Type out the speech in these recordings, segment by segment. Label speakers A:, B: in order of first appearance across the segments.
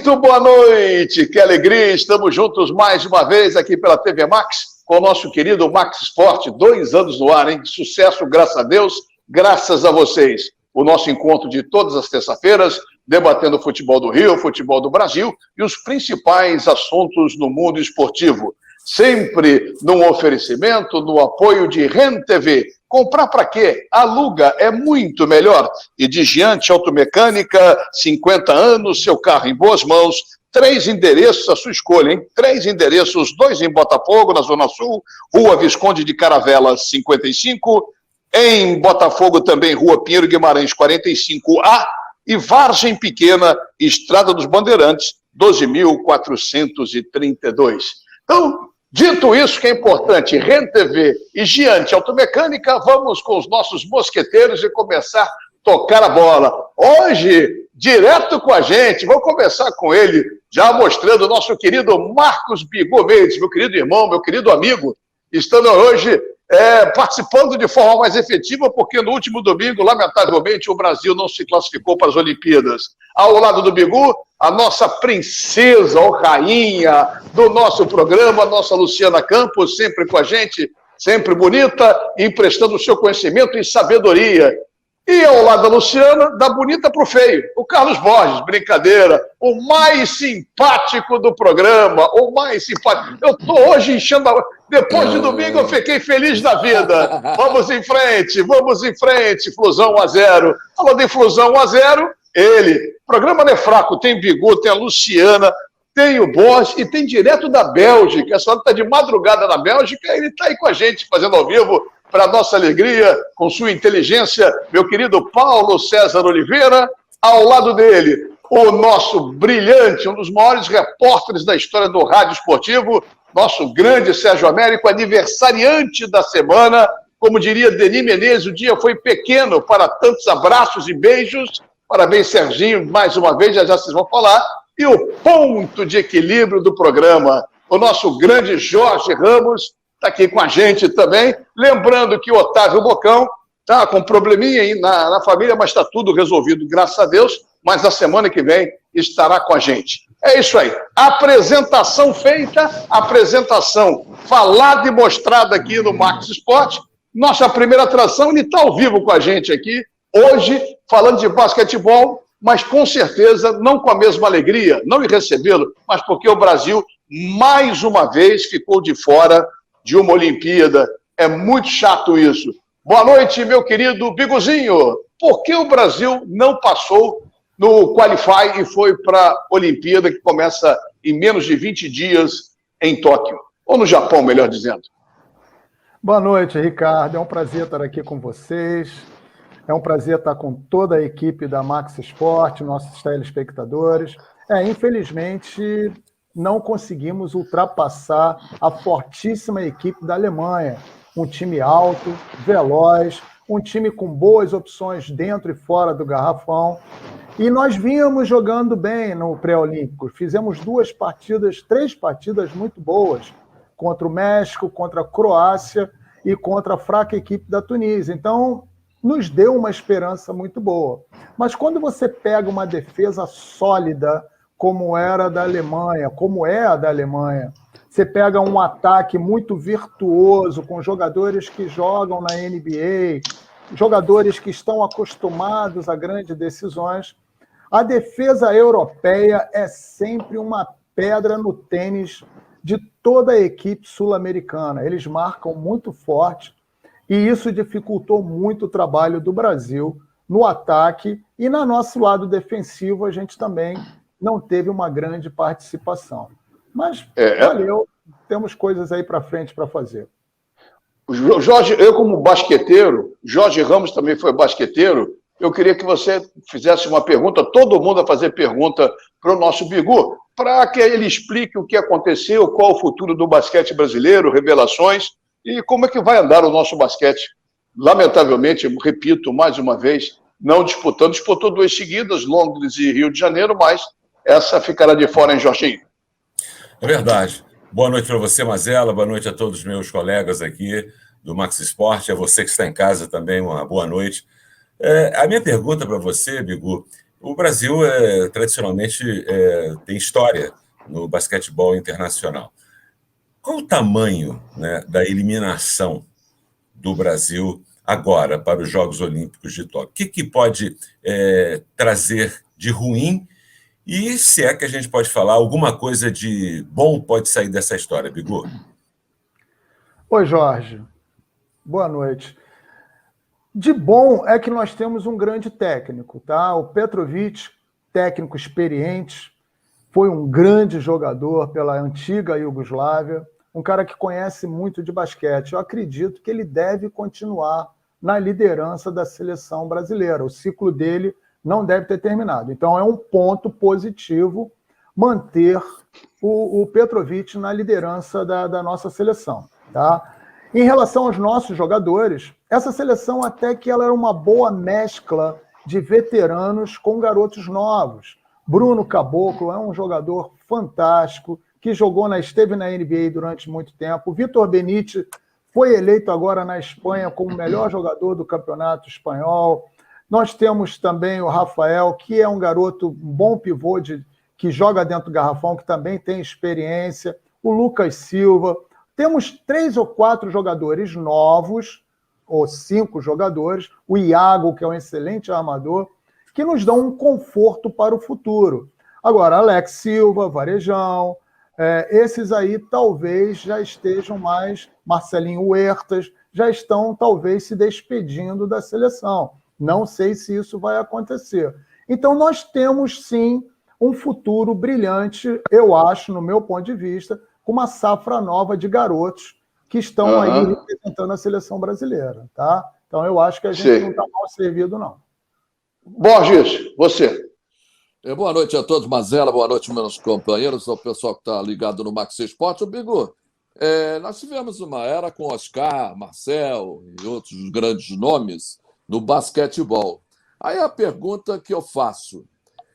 A: Muito boa noite, que alegria, estamos juntos mais uma vez aqui pela TV Max, com o nosso querido Max Sport, 2 anos no ar, hein? Sucesso, graças a Deus, graças a vocês. O nosso encontro de todas as terças-feiras, debatendo o futebol do Rio, o futebol do Brasil e os principais assuntos no mundo esportivo. Sempre num oferecimento, no apoio de REN TV. Comprar para quê? Aluga, é muito melhor. E de Giante Automecânica, 50 anos, seu carro em boas mãos. 3 endereços, a sua escolha, hein? 3 endereços, 2 em Botafogo, na Zona Sul, Rua Visconde de Caravelas, 55. Em Botafogo também, Rua Pinheiro Guimarães, 45A. E Vargem Pequena, Estrada dos Bandeirantes, 12.432. Então, dito isso, que é importante, REN TV e Giante Automecânica, vamos com os nossos mosqueteiros e começar a tocar a bola. Hoje, direto com a gente, vou começar com ele, já mostrando o nosso querido Marcos Bigot Mendes, meu querido irmão, meu querido amigo, estando hoje participando de forma mais efetiva, porque no último domingo, lamentavelmente, o Brasil não se classificou para as Olimpíadas. Ao lado do Bigot, a nossa princesa ou rainha do nosso programa, a nossa Luciana Campos, sempre com a gente, sempre bonita, emprestando o seu conhecimento e sabedoria. E ao lado da Luciana, da bonita para o feio, o Carlos Borges, brincadeira, o mais simpático do programa, o mais simpático. Eu estou hoje enchendo a... Depois de domingo eu fiquei feliz da vida. Vamos em frente, Flusão 1-0. Falando em Flusão 1-0, ele. O programa não é fraco, tem Bigot, tem a Luciana, tem o Borges e tem direto da Bélgica. A senhora está de madrugada na Bélgica, ele está aí com a gente, fazendo ao vivo, para nossa alegria, com sua inteligência, meu querido Paulo César Oliveira, ao lado dele, o nosso brilhante, um dos maiores repórteres da história do rádio esportivo, nosso grande Sérgio Américo, aniversariante da semana. Como diria Denis Menezes, o dia foi pequeno para tantos abraços e beijos. Parabéns, Serginho, mais uma vez, já vocês vão falar. E o ponto de equilíbrio do programa, o nosso grande Jorge Ramos, está aqui com a gente também. Lembrando que o Otávio Bocão está com um probleminha aí na família, mas está tudo resolvido, graças a Deus. Mas na semana que vem estará com a gente. É isso aí. Apresentação feita, apresentação falada e mostrada aqui no Max Sport. Nossa primeira atração, ele está ao vivo com a gente aqui, hoje, falando de basquetebol, mas com certeza não com a mesma alegria, não em recebê-lo, mas porque o Brasil, mais uma vez, ficou de fora de uma Olimpíada. É muito chato isso. Boa noite, meu querido Bigozinho. Por que o Brasil não passou no Qualify e foi para a Olimpíada, que começa em menos de 20 dias em Tóquio? Ou no Japão, melhor dizendo.
B: Boa noite, Ricardo. É um prazer estar aqui com vocês. É um prazer estar com toda a equipe da Max Sport, nossos telespectadores. Infelizmente, não conseguimos ultrapassar a fortíssima equipe da Alemanha. Um time alto, veloz, um time com boas opções dentro e fora do garrafão. E nós vínhamos jogando bem no pré-olímpico. Fizemos 3 partidas muito boas contra o México, contra a Croácia e contra a fraca equipe da Tunísia. Então, nos deu uma esperança muito boa. Mas quando você pega uma defesa sólida, como era a da Alemanha, como é a da Alemanha, você pega um ataque muito virtuoso, com jogadores que jogam na NBA, jogadores que estão acostumados a grandes decisões. A defesa europeia é sempre uma pedra no tênis de toda a equipe sul-americana. Eles marcam muito forte e isso dificultou muito o trabalho do Brasil no ataque, e no nosso lado defensivo a gente também não teve uma grande participação. Mas valeu, temos coisas aí para frente para fazer.
A: Jorge, eu como basqueteiro, Jorge Ramos também foi basqueteiro, eu queria que você fizesse uma pergunta, todo mundo a fazer pergunta para o nosso Bigot, para que ele explique o que aconteceu, qual o futuro do basquete brasileiro, revelações, e como é que vai andar o nosso basquete. Lamentavelmente, repito mais uma vez, não disputando, disputou 2 seguidas, Londres e Rio de Janeiro, mas essa ficará de fora, hein, Jorginho?
C: É verdade. Boa noite para você, Mazela, boa noite a todos os meus colegas aqui do Max Sport, a você que está em casa também, uma boa noite. A minha pergunta para você, Bigot, O Brasil, tradicionalmente, tem história no basquetebol internacional. Qual o tamanho, né, da eliminação do Brasil agora para os Jogos Olímpicos de Tóquio? O que pode trazer de ruim? E se é que a gente pode falar, alguma coisa de bom pode sair dessa história, Bigu?
B: Oi, Jorge. Boa noite. De bom é que nós temos um grande técnico, tá? O Petrovic, técnico experiente, foi um grande jogador pela antiga Iugoslávia, um cara que conhece muito de basquete. Eu acredito que ele deve continuar na liderança da seleção brasileira. O ciclo dele não deve ter terminado. Então, é um ponto positivo manter o Petrovic na liderança da nossa seleção, tá? Em relação aos nossos jogadores, essa seleção até que ela era uma boa mescla de veteranos com garotos novos. Bruno Caboclo é um jogador fantástico, que esteve na NBA durante muito tempo. Vitor Benite foi eleito agora na Espanha como o melhor jogador do campeonato espanhol. Nós temos também o Rafael, que é um garoto, um bom pivô que joga dentro do garrafão, que também tem experiência. O Lucas Silva. Temos 3 ou 4 jogadores novos, ou 5 jogadores, o Iago, que é um excelente armador, que nos dão um conforto para o futuro. Agora, Alex Silva, Varejão, esses aí talvez já estejam mais, Marcelinho Huertas, já estão talvez se despedindo da seleção. Não sei se isso vai acontecer. Então, nós temos, sim, um futuro brilhante, eu acho, no meu ponto de vista, com uma safra nova de garotos que estão aí representando a seleção brasileira, tá? Então, eu acho que a gente não está mal servido, não.
A: Borges, você.
D: Boa noite a todos, Mazela, boa noite, meus companheiros, ao pessoal que está ligado no Max Esporte. Bigu, nós tivemos uma era com Oscar, Marcel e outros grandes nomes no basquetebol. Aí a pergunta que eu faço,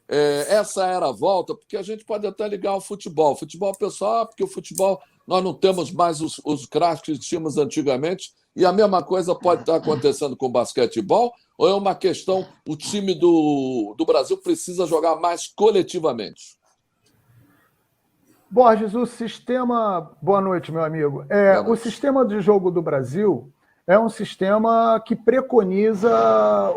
D: essa era a volta, porque a gente pode até ligar ao futebol. Futebol, pessoal, porque o futebol nós não temos mais os craques que tínhamos antigamente, e a mesma coisa pode estar acontecendo com o basquetebol, ou é uma questão, o time do Brasil precisa jogar mais coletivamente?
B: Borges, o sistema... Boa noite, meu amigo. O sistema de jogo do Brasil é um sistema que preconiza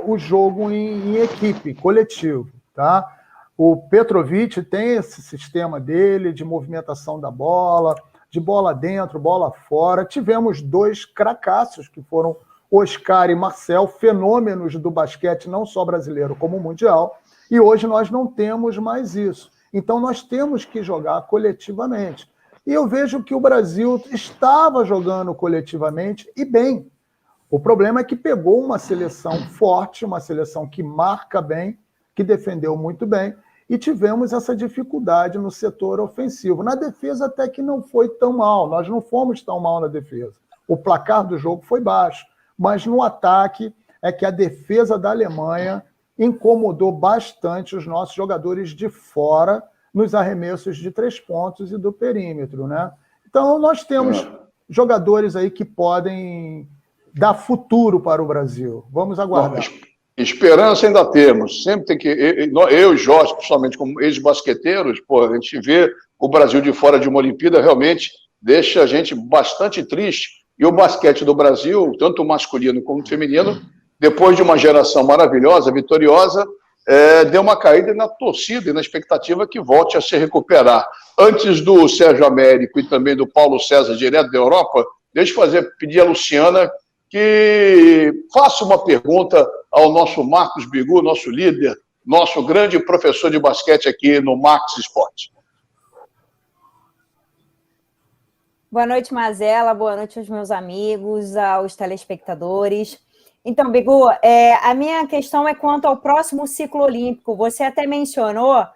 B: o jogo em equipe, coletivo, tá? O Petrovic tem esse sistema dele de movimentação da bola, de bola dentro, bola fora. Tivemos 2 cracaços, que foram Oscar e Marcel, fenômenos do basquete, não só brasileiro, como mundial. E hoje nós não temos mais isso. Então nós temos que jogar coletivamente. E eu vejo que o Brasil estava jogando coletivamente e bem. O problema é que pegou uma seleção forte, uma seleção que marca bem, que defendeu muito bem, e tivemos essa dificuldade no setor ofensivo. Na defesa até que não foi tão mal, nós não fomos tão mal na defesa. O placar do jogo foi baixo, mas no ataque é que a defesa da Alemanha incomodou bastante os nossos jogadores de fora nos arremessos de 3 pontos e do perímetro, né? Então nós temos jogadores aí que podem dar futuro para o Brasil. Vamos aguardar.
A: Esperança ainda temos. Sempre tem que... Eu e Jorge, principalmente como ex-basqueteiros, a gente vê o Brasil de fora de uma Olimpíada, realmente deixa a gente bastante triste. E o basquete do Brasil, tanto o masculino como o feminino, depois de uma geração maravilhosa, vitoriosa, deu uma caída na torcida e na expectativa que volte a se recuperar. Antes do Sérgio Américo e também do Paulo César, direto da Europa, deixa eu pedir a Luciana que faça uma pergunta ao nosso Marcos Bigu, nosso líder, nosso grande professor de basquete aqui no Max Esporte.
E: Boa noite, Mazela. Boa noite aos meus amigos, aos telespectadores. Então, Bigu, a minha questão é quanto ao próximo ciclo olímpico. Você até mencionou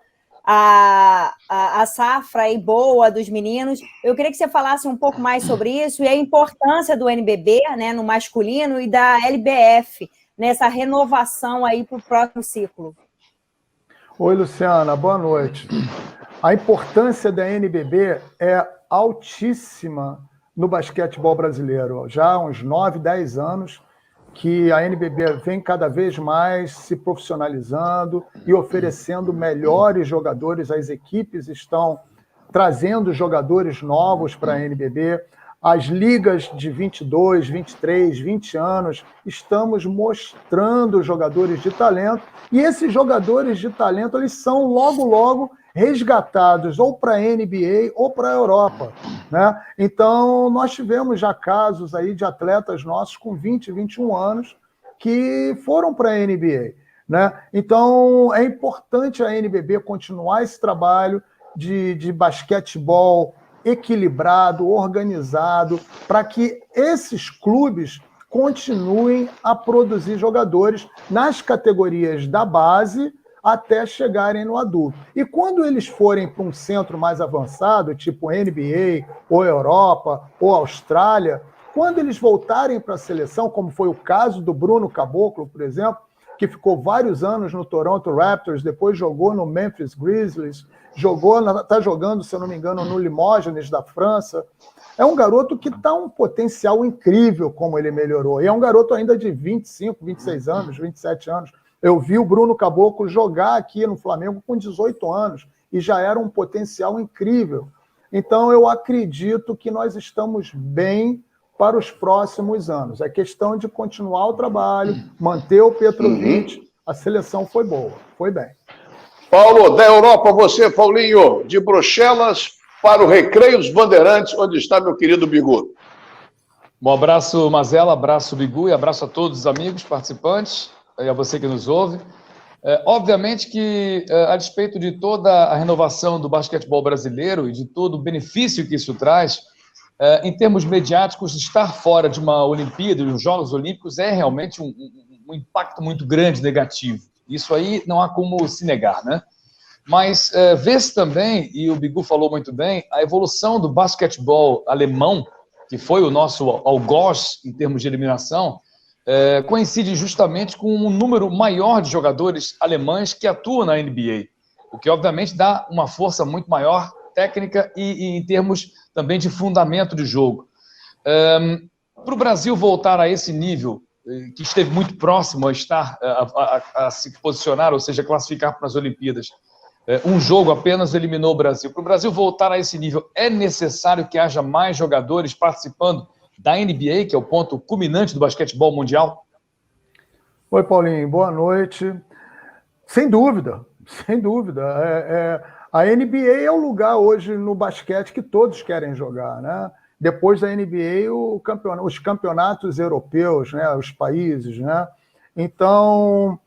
E: a safra aí boa dos meninos. Eu queria que você falasse um pouco mais sobre isso e a importância do NBB, né, no masculino, e da LBF nessa renovação aí para o próximo ciclo.
B: Oi, Luciana, boa noite. A importância da NBB é altíssima no basquetebol brasileiro. Já há uns 9, 10 anos, que a NBB vem cada vez mais se profissionalizando e oferecendo melhores jogadores. As equipes estão trazendo jogadores novos para a NBB. As ligas de 22, 23, 20 anos, estamos mostrando jogadores de talento, e esses jogadores de talento eles são logo resgatados ou para a NBA ou para a Europa, né? Então, nós tivemos já casos aí de atletas nossos com 20, 21 anos que foram para a NBA, né? Então, é importante a NBB continuar esse trabalho de basquetebol equilibrado, organizado, para que esses clubes continuem a produzir jogadores nas categorias da base até chegarem no adulto. E quando eles forem para um centro mais avançado, tipo NBA, ou Europa, ou Austrália, quando eles voltarem para a seleção, como foi o caso do Bruno Caboclo, por exemplo, que ficou vários anos no Toronto Raptors, depois jogou no Memphis Grizzlies, está jogando, se eu não me engano, no Limoges da França. É um garoto que está um potencial incrível como ele melhorou. E é um garoto ainda de 25, 26 anos, 27 anos. Eu vi o Bruno Caboclo jogar aqui no Flamengo com 18 anos e já era um potencial incrível. Então, eu acredito que nós estamos bem para os próximos anos. É questão de continuar o trabalho, manter o Petrovic. A seleção foi boa, foi bem.
A: Paulo, da Europa, você, Paulinho, de Bruxelas para o Recreio dos Bandeirantes, onde está meu querido Bigu.
F: Bom, abraço, Mazella, abraço, Bigu, e abraço a todos os amigos participantes, e a você que nos ouve. Obviamente que, a despeito de toda a renovação do basquetebol brasileiro e de todo o benefício que isso traz, em termos mediáticos, estar fora de uma Olimpíada, de uns Jogos Olímpicos, é realmente um impacto muito grande, negativo. Isso aí não há como se negar, né? Mas vê-se também, e o Bigu falou muito bem, a evolução do basquetebol alemão, que foi o nosso algoz em termos de eliminação, coincide justamente com um número maior de jogadores alemães que atuam na NBA, o que obviamente dá uma força muito maior técnica e em termos também de fundamento de jogo. Para o Brasil voltar a esse nível, que esteve muito próximo a estar, a se posicionar, ou seja, classificar para as Olimpíadas, um jogo apenas eliminou o Brasil. Para o Brasil voltar a esse nível, é necessário que haja mais jogadores participando da NBA, que é o ponto culminante do basquetebol mundial?
B: Oi, Paulinho, boa noite. Sem dúvida, sem dúvida. A NBA é o lugar hoje no basquete que todos querem jogar, né? Depois da NBA, os campeonatos europeus, né? Os países, né? Então,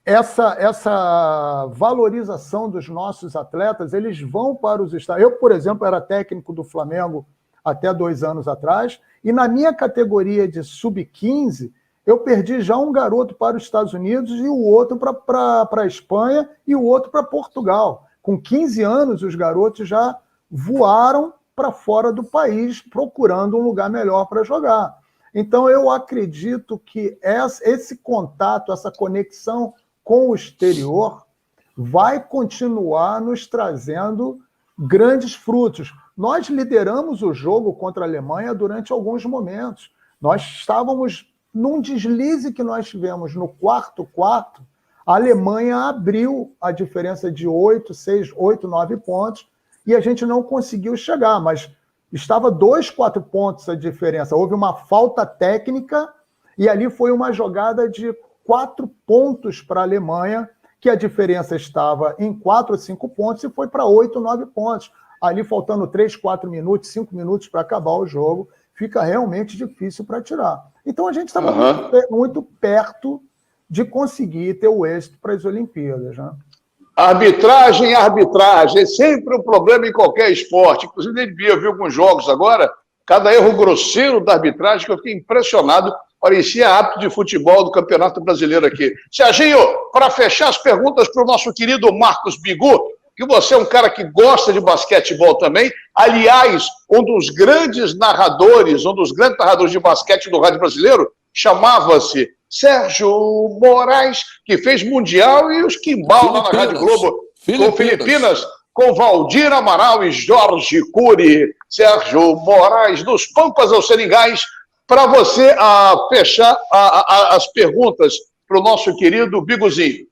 B: essa valorização dos nossos atletas, eles vão para os estados. Eu, por exemplo, era técnico do Flamengo até 2 anos atrás, e na minha categoria de sub-15, eu perdi já um garoto para os Estados Unidos e o outro para a Espanha e o outro para Portugal. Com 15 anos, os garotos já voaram para fora do país, procurando um lugar melhor para jogar. Então, eu acredito que esse contato, essa conexão com o exterior vai continuar nos trazendo grandes frutos. Nós lideramos o jogo contra a Alemanha durante alguns momentos. Nós estávamos num deslize que nós tivemos no quarto, a Alemanha abriu a diferença de 8, 6, 8, 9 pontos e a gente não conseguiu chegar, mas estava 2, 4 pontos a diferença. Houve uma falta técnica e ali foi uma jogada de 4 pontos para a Alemanha, que a diferença estava em 4 ou 5 pontos e foi para 8, 9 pontos. Ali faltando 3, 4 minutos, 5 minutos para acabar o jogo, fica realmente difícil para tirar. Então a gente estava muito perto de conseguir ter o êxito para as Olimpíadas, né?
A: Arbitragem, é sempre um problema em qualquer esporte. Inclusive, eu vi alguns jogos agora, cada erro grosseiro da arbitragem, que eu fiquei impressionado, parecia árbitro de futebol do Campeonato Brasileiro aqui. Serginho, para fechar as perguntas para o nosso querido Marcos Bigu, que você é um cara que gosta de basquetebol também, aliás, um dos grandes narradores de basquete do rádio brasileiro, chamava-se Sérgio Moraes, que fez Mundial e os Quimbal lá na Rádio Globo, com Filipinas, com Valdir Amaral e Jorge Cury. Sérgio Moraes, dos Pampas aos Seringais, para você fechar as perguntas para o nosso querido Biguzinho.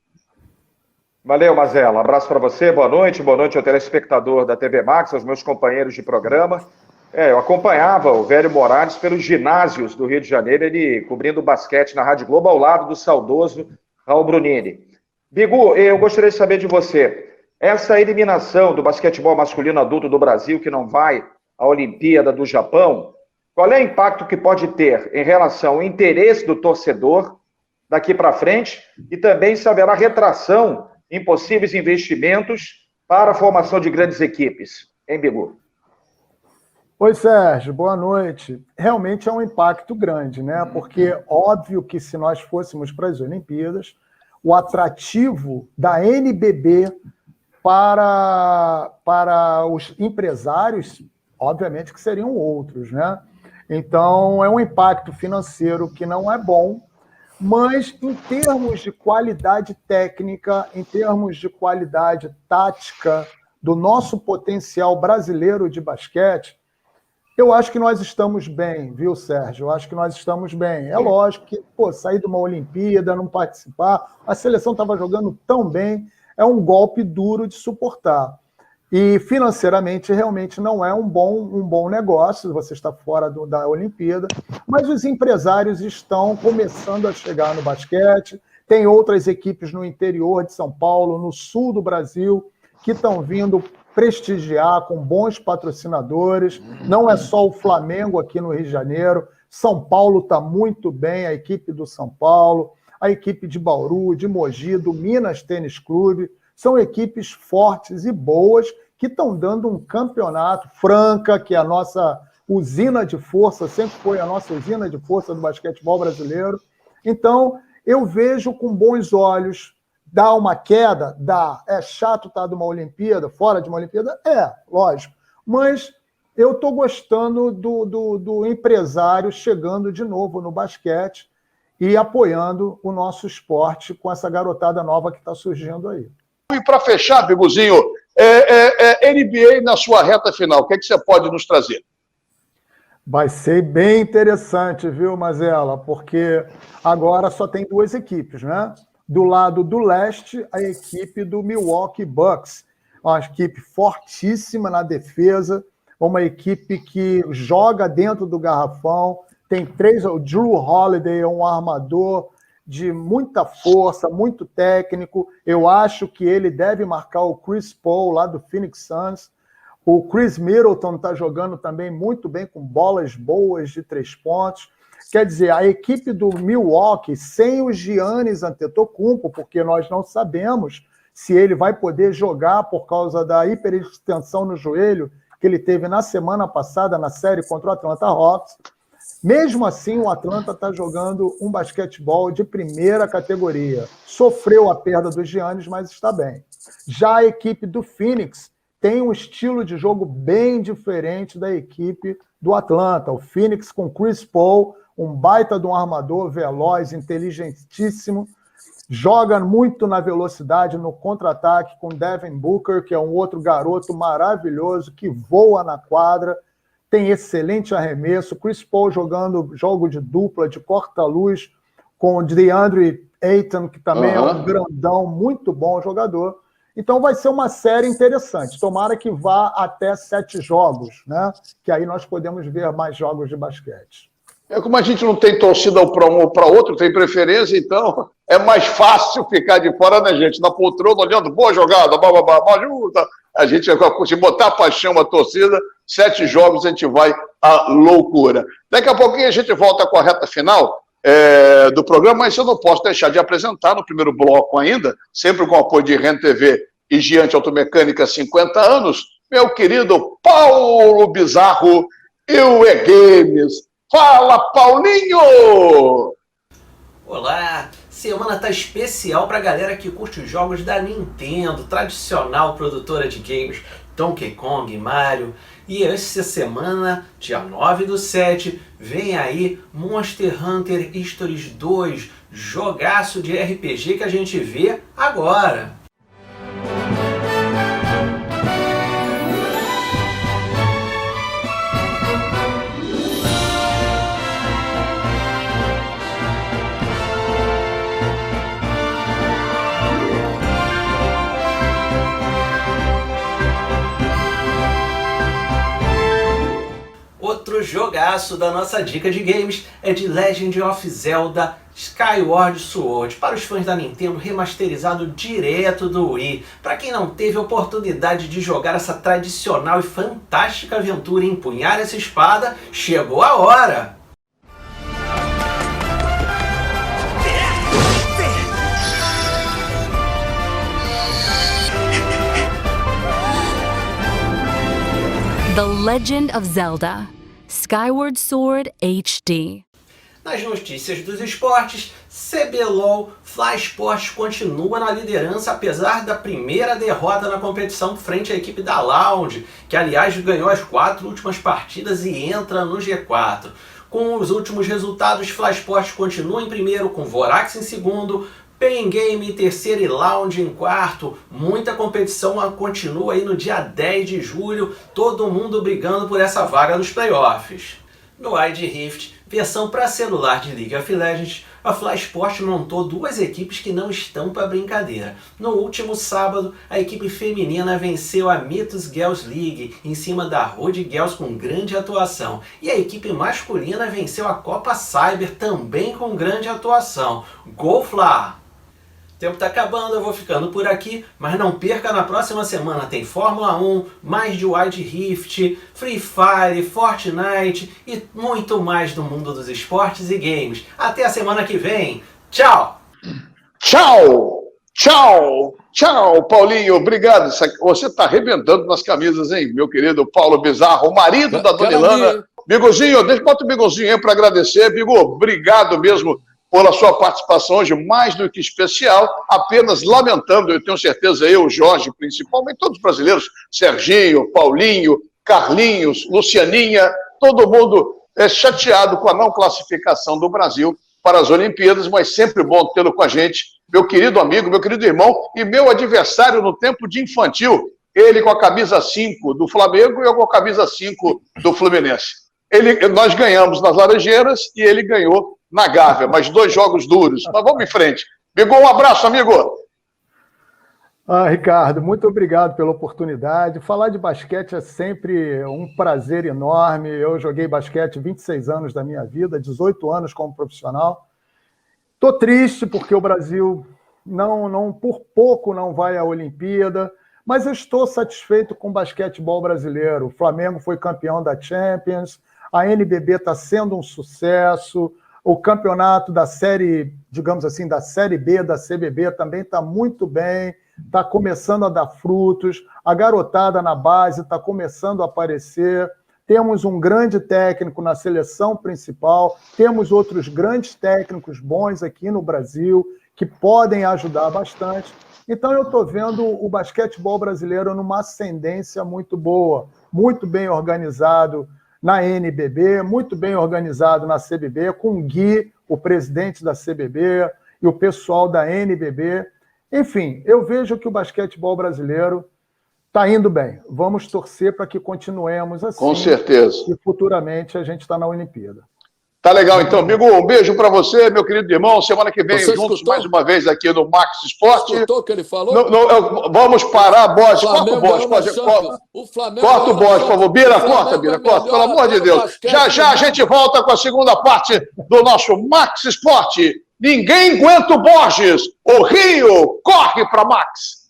G: Valeu, Mazela. Um abraço para você, boa noite ao telespectador da TV Max, aos meus companheiros de programa. Eu acompanhava o Velho Morales pelos ginásios do Rio de Janeiro, ele cobrindo basquete na Rádio Globo, ao lado do saudoso Raul Brunini. Bigu, eu gostaria de saber de você, essa eliminação do basquetebol masculino adulto do Brasil, que não vai à Olimpíada do Japão, qual é o impacto que pode ter em relação ao interesse do torcedor daqui para frente e também se haverá retração em possíveis investimentos para a formação de grandes equipes, hein, Bigu?
B: Oi, Sérgio, boa noite. Realmente é um impacto grande, né? Porque óbvio que se nós fôssemos para as Olimpíadas, o atrativo da NBB para os empresários, obviamente que seriam outros, né? Então, é um impacto financeiro que não é bom, mas em termos de qualidade técnica, em termos de qualidade tática do nosso potencial brasileiro de basquete, eu acho que nós estamos bem, viu, Sérgio? Eu acho que nós estamos bem. É lógico que, sair de uma Olimpíada, não participar, a seleção estava jogando tão bem, é um golpe duro de suportar. E financeiramente, realmente, não é um bom negócio, você está fora da Olimpíada, mas os empresários estão começando a chegar no basquete, tem outras equipes no interior de São Paulo, no sul do Brasil, que estão vindo prestigiar com bons patrocinadores. Não é só o Flamengo aqui no Rio de Janeiro. São Paulo está muito bem, a equipe do São Paulo, a equipe de Bauru, de Mogi, do Minas Tênis Clube. São equipes fortes e boas que estão dando um campeonato. Franca, que é a nossa usina de força, sempre foi a nossa usina de força do basquetebol brasileiro. Então, eu vejo com bons olhos. Dá uma queda? Dá. É chato estar de uma Olimpíada, fora de uma Olimpíada? É, lógico. Mas eu estou gostando do empresário chegando de novo no basquete e apoiando o nosso esporte com essa garotada nova que está surgindo aí.
A: E para fechar, Biguzinho, NBA na sua reta final, o que você pode nos trazer?
B: Vai ser bem interessante, viu, Mazela? Porque agora só tem duas equipes, né? Do lado do leste, a equipe do Milwaukee Bucks, uma equipe fortíssima na defesa, uma equipe que joga dentro do garrafão, tem o Drew Holiday é um armador de muita força, muito técnico, eu acho que ele deve marcar o Chris Paul lá do Phoenix Suns, o Chris Middleton está jogando também muito bem, com bolas boas de 3 pontos. Quer dizer, a equipe do Milwaukee, sem o Giannis Antetokounmpo, porque nós não sabemos se ele vai poder jogar por causa da hiperextensão no joelho que ele teve na semana passada na série contra o Atlanta Hawks. Mesmo assim, o Atlanta está jogando um basquetebol de primeira categoria. Sofreu a perda do Giannis, mas está bem. Já a equipe do Phoenix tem um estilo de jogo bem diferente da equipe do Atlanta. O Phoenix com Chris Paul, um baita de um armador veloz, inteligentíssimo, joga muito na velocidade, no contra-ataque com Devin Booker, que é um outro garoto maravilhoso, que voa na quadra, tem excelente arremesso. Chris Paul jogando jogo de dupla, de corta-luz, com o DeAndre Ayton, que também é um grandão, muito bom jogador. Então vai ser uma série interessante. Tomara que vá até 7 jogos, né? Que aí nós podemos ver mais jogos de basquete.
A: Como a gente não tem torcida para um ou para outro, tem preferência, então é mais fácil ficar de fora, né, gente? Na poltrona, olhando, boa jogada, ajuda. A gente, se botar paixão a torcida, 7 jogos a gente vai à loucura. Daqui a pouquinho a gente volta com a reta final do programa, mas eu não posso deixar de apresentar no primeiro bloco ainda, sempre com o apoio de Rent TV e Giante Automecânica 50 anos, meu querido Paulo Bizarro e o E-Games. Fala, Paulinho!
H: Olá! Semana tá especial pra galera que curte os jogos da Nintendo, tradicional produtora de games, Donkey Kong, Mario. E essa semana, dia 9/7, vem aí Monster Hunter Stories 2, jogaço de RPG que a gente vê agora. outro jogaço da nossa dica de games é de Legend of Zelda Skyward Sword, para os fãs da Nintendo, remasterizado direto do Wii. Para quem não teve a oportunidade de jogar essa tradicional e fantástica aventura e empunhar essa espada, chegou a hora!
I: The Legend of Zelda Skyward Sword HD.
H: Nas notícias dos esportes, CBLOL Fly Sports continua na liderança apesar da primeira derrota na competição frente à equipe da Loud, que aliás ganhou as 4 últimas partidas e entra no G4. Com os últimos resultados, Fly Sports continua em primeiro, com Vorax em segundo, Pain Game em terceiro e Loud em quarto. Muita competição continua aí no dia 10 de julho, todo mundo brigando por essa vaga nos playoffs. No Wild Rift, versão para celular de League of Legends, a Fly Sport montou 2 equipes que não estão para brincadeira. No último sábado, a equipe feminina venceu a Mythos Girls League em cima da Rude Girls com grande atuação. E a equipe masculina venceu a Copa Cyber também com grande atuação. Go Fly! O tempo está acabando, eu vou ficando por aqui, mas não perca, na próxima semana tem Fórmula 1, mais de Wild Rift, Free Fire, Fortnite e muito mais do mundo dos esportes e games. Até a semana que vem. Tchau!
A: Tchau! Tchau! Tchau, Paulinho. Obrigado. Você está arrebentando nas camisas, hein, meu querido Paulo Bizarro, o marido da Dona Ilana. Bigozinho, bota o Bigozinho aí para agradecer. Bigo, obrigado mesmo pela sua participação hoje, mais do que especial, apenas lamentando, eu tenho certeza, eu, Jorge, principalmente, todos os brasileiros, Serginho, Paulinho, Carlinhos, Lucianinha, todo mundo é chateado com a não classificação do Brasil para as Olimpíadas, mas sempre bom tê-lo com a gente, meu querido amigo, meu querido irmão e meu adversário no tempo de infantil, ele com a camisa 5 do Flamengo e eu com a camisa 5 do Fluminense. Nós ganhamos nas Laranjeiras e ele ganhou na Gávea, mas 2 jogos duros. Mas vamos em frente. Bigo, um abraço, amigo.
B: Ricardo, muito obrigado pela oportunidade. Falar de basquete é sempre um prazer enorme. Eu joguei basquete 26 anos da minha vida, 18 anos como profissional. Estou triste porque o Brasil não por pouco não vai à Olimpíada, mas eu estou satisfeito com o basquetebol brasileiro. O Flamengo foi campeão da Champions, a NBB está sendo um sucesso. O campeonato da série, digamos assim, da Série B, da CBB, também está muito bem, está começando a dar frutos, a garotada na base está começando a aparecer, temos um grande técnico na seleção principal, temos outros grandes técnicos bons aqui no Brasil, que podem ajudar bastante. Então eu estou vendo o basquetebol brasileiro numa ascendência muito boa, muito bem organizado, na NBB, muito bem organizado na CBB, com o Gui, o presidente da CBB, e o pessoal da NBB. Enfim, eu vejo que o basquetebol brasileiro está indo bem. Vamos torcer para que continuemos assim.
A: Com certeza.
B: E futuramente a gente está na Olimpíada.
A: Tá legal, então, amigo. Um beijo para você, meu querido irmão. Semana que vem, juntos mais uma vez aqui no Max Esporte.
D: Escutou o que ele falou?
A: Vamos parar, Bosch. Corta o Bosch. Corta o Bosch, por favor. Bira, corta. Pelo amor de Deus. Já a gente volta com a segunda parte do nosso Max Esporte. Ninguém aguenta o Borges. O Rio corre para Max.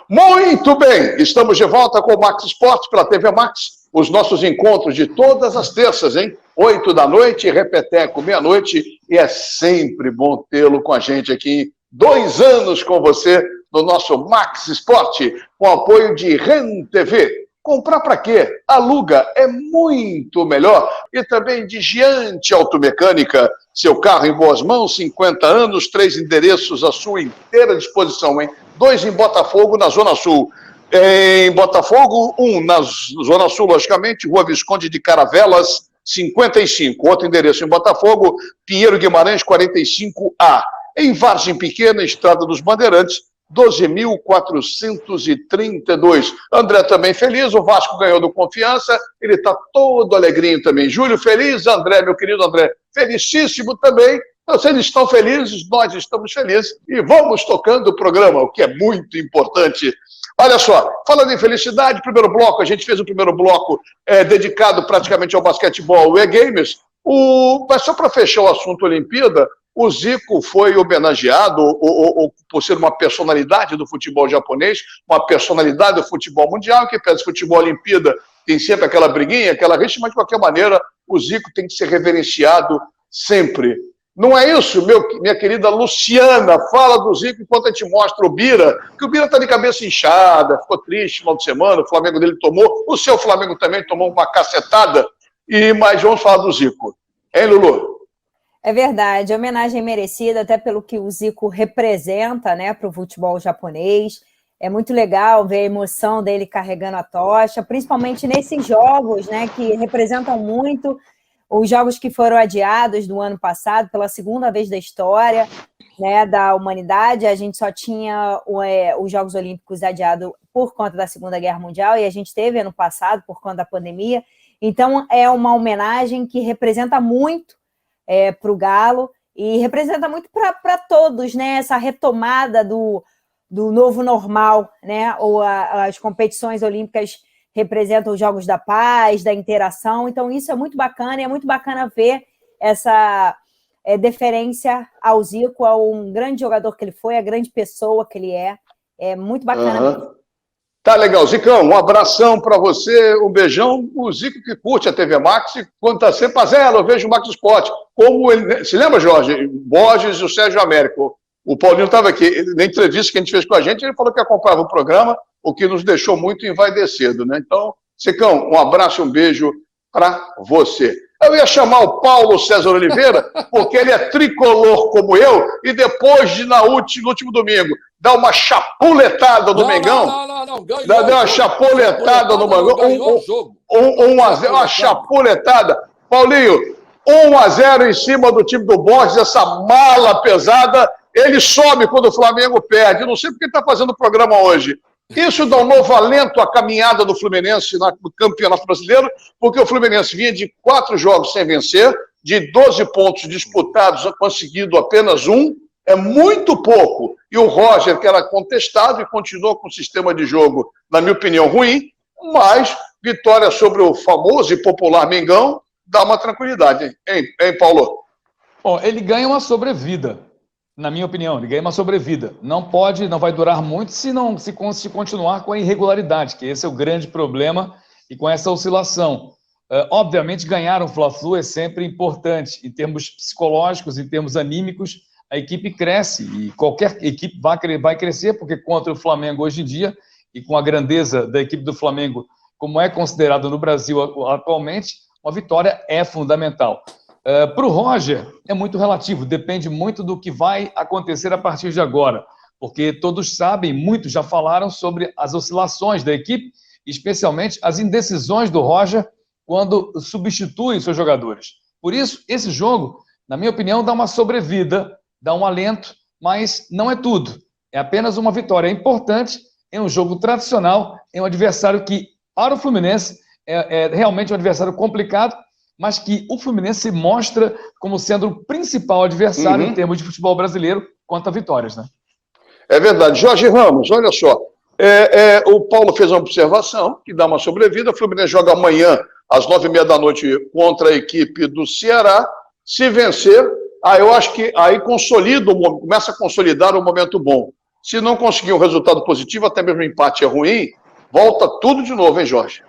A: Muito bem, estamos de volta com o Max Esporte pela TV Max, os nossos encontros de todas as terças, hein? 8 da noite, repeteco, meia-noite, e é sempre bom tê-lo com a gente aqui, 2 anos com você, no nosso Max Esporte, com apoio de REN TV. Comprar para quê? Aluga, é muito melhor. E também de Giante Automecânica, seu carro em boas mãos, 50 anos, 3 endereços à sua inteira disposição, hein? 2 em Botafogo, na Zona Sul. Em Botafogo, 1 na Zona Sul, logicamente, Rua Visconde de Caravelas, 55. Outro endereço em Botafogo, Pinheiro Guimarães, 45A. Em Vargem Pequena, Estrada dos Bandeirantes, 12.432. André também feliz, o Vasco ganhou do Confiança, ele está todo alegrinho também. Júlio feliz, André, meu querido André, felicíssimo também. Então, se eles estão felizes, nós estamos felizes e vamos tocando o programa, o que é muito importante. Olha só, falando em felicidade, primeiro bloco, a gente fez o primeiro bloco dedicado praticamente ao basquetebol e games. Mas só para fechar o assunto Olimpíada, o Zico foi homenageado por ser uma personalidade do futebol japonês, uma personalidade do futebol mundial, que pede futebol Olimpíada, tem sempre aquela briguinha, aquela rixa, mas de qualquer maneira o Zico tem que ser reverenciado sempre. Não é isso, minha querida Luciana? Fala do Zico enquanto a gente mostra o Bira, que o Bira está de cabeça inchada, ficou triste no final de semana, o Flamengo dele tomou, o seu Flamengo também tomou uma cacetada, mas vamos falar do Zico. Hein, Lulu?
E: É verdade, homenagem merecida até pelo que o Zico representa, né, para o futebol japonês. É muito legal ver a emoção dele carregando a tocha, principalmente nesses jogos, né, que representam muito os jogos que foram adiados do ano passado, pela segunda vez da história, né, da humanidade. A gente só tinha os Jogos Olímpicos adiados por conta da Segunda Guerra Mundial, e a gente teve ano passado por conta da pandemia. Então, é uma homenagem que representa muito para o Galo e representa muito para todos, né, essa retomada do novo normal, né, ou as competições olímpicas representam os Jogos da Paz, da interação. Então, isso é muito bacana, e é muito bacana ver essa deferência ao Zico, a um grande jogador que ele foi, a grande pessoa que ele é. É muito bacana.
A: Tá legal, Zicão, um abração para você, um beijão. O Zico que curte a TV Max, quando está sempre Mazela, eu vejo o Max Esporte. Como ele, se lembra, Jorge? Borges e o Sérgio Américo. O Paulinho estava aqui, na entrevista que a gente fez com a gente, ele falou que acompanhava o programa, o que nos deixou muito envaidecido, né? Então, Zicão, um abraço e um beijo para você. Eu ia chamar o Paulo César Oliveira, porque ele é tricolor como eu, e depois no último domingo, dá uma chapuletada no Mengão.
D: Não. Ganhou,
A: deu uma chapuletada no Mengão. 1-0, uma chapuletada. Paulinho, 1-0 em cima do time do Borges, essa mala pesada. Ele sobe quando o Flamengo perde. Não sei porque ele está fazendo o programa hoje. Isso dá um novo alento à caminhada do Fluminense no Campeonato Brasileiro, porque o Fluminense vinha de 4 jogos sem vencer, de 12 pontos disputados, conseguido apenas 1, é muito pouco. E o Roger, que era contestado e continuou com o sistema de jogo, na minha opinião, ruim, mas vitória sobre o famoso e popular Mengão dá uma tranquilidade, hein Paulo?
F: Bom, ele ganha uma sobrevida. Na minha opinião, ele ganha uma sobrevida. Não vai durar muito se continuar com a irregularidade, que esse é o grande problema, e com essa oscilação. Obviamente, ganhar um Fla-Flu é sempre importante, em termos psicológicos, em termos anímicos, a equipe cresce, e qualquer equipe vai crescer, porque contra o Flamengo hoje em dia, e com a grandeza da equipe do Flamengo, como é considerado no Brasil atualmente, uma vitória é fundamental. Para o Roger, é muito relativo, depende muito do que vai acontecer a partir de agora, porque todos sabem, muitos já falaram sobre as oscilações da equipe, especialmente as indecisões do Roger quando substitui seus jogadores. Por isso, esse jogo, na minha opinião, dá uma sobrevida, dá um alento, mas não é tudo. É apenas uma vitória importante em um jogo tradicional, em um adversário que, para o Fluminense, é realmente um adversário complicado, mas que o Fluminense mostra como sendo o principal adversário em termos de futebol brasileiro quanto a vitórias, né?
A: É verdade. Jorge Ramos, olha só, o Paulo fez uma observação que dá uma sobrevida, o Fluminense joga amanhã às 9h30 da noite contra a equipe do Ceará. Se vencer, eu acho que aí começa a consolidar um momento bom. Se não conseguir um resultado positivo, até mesmo um empate é ruim, volta tudo de novo, hein, Jorge?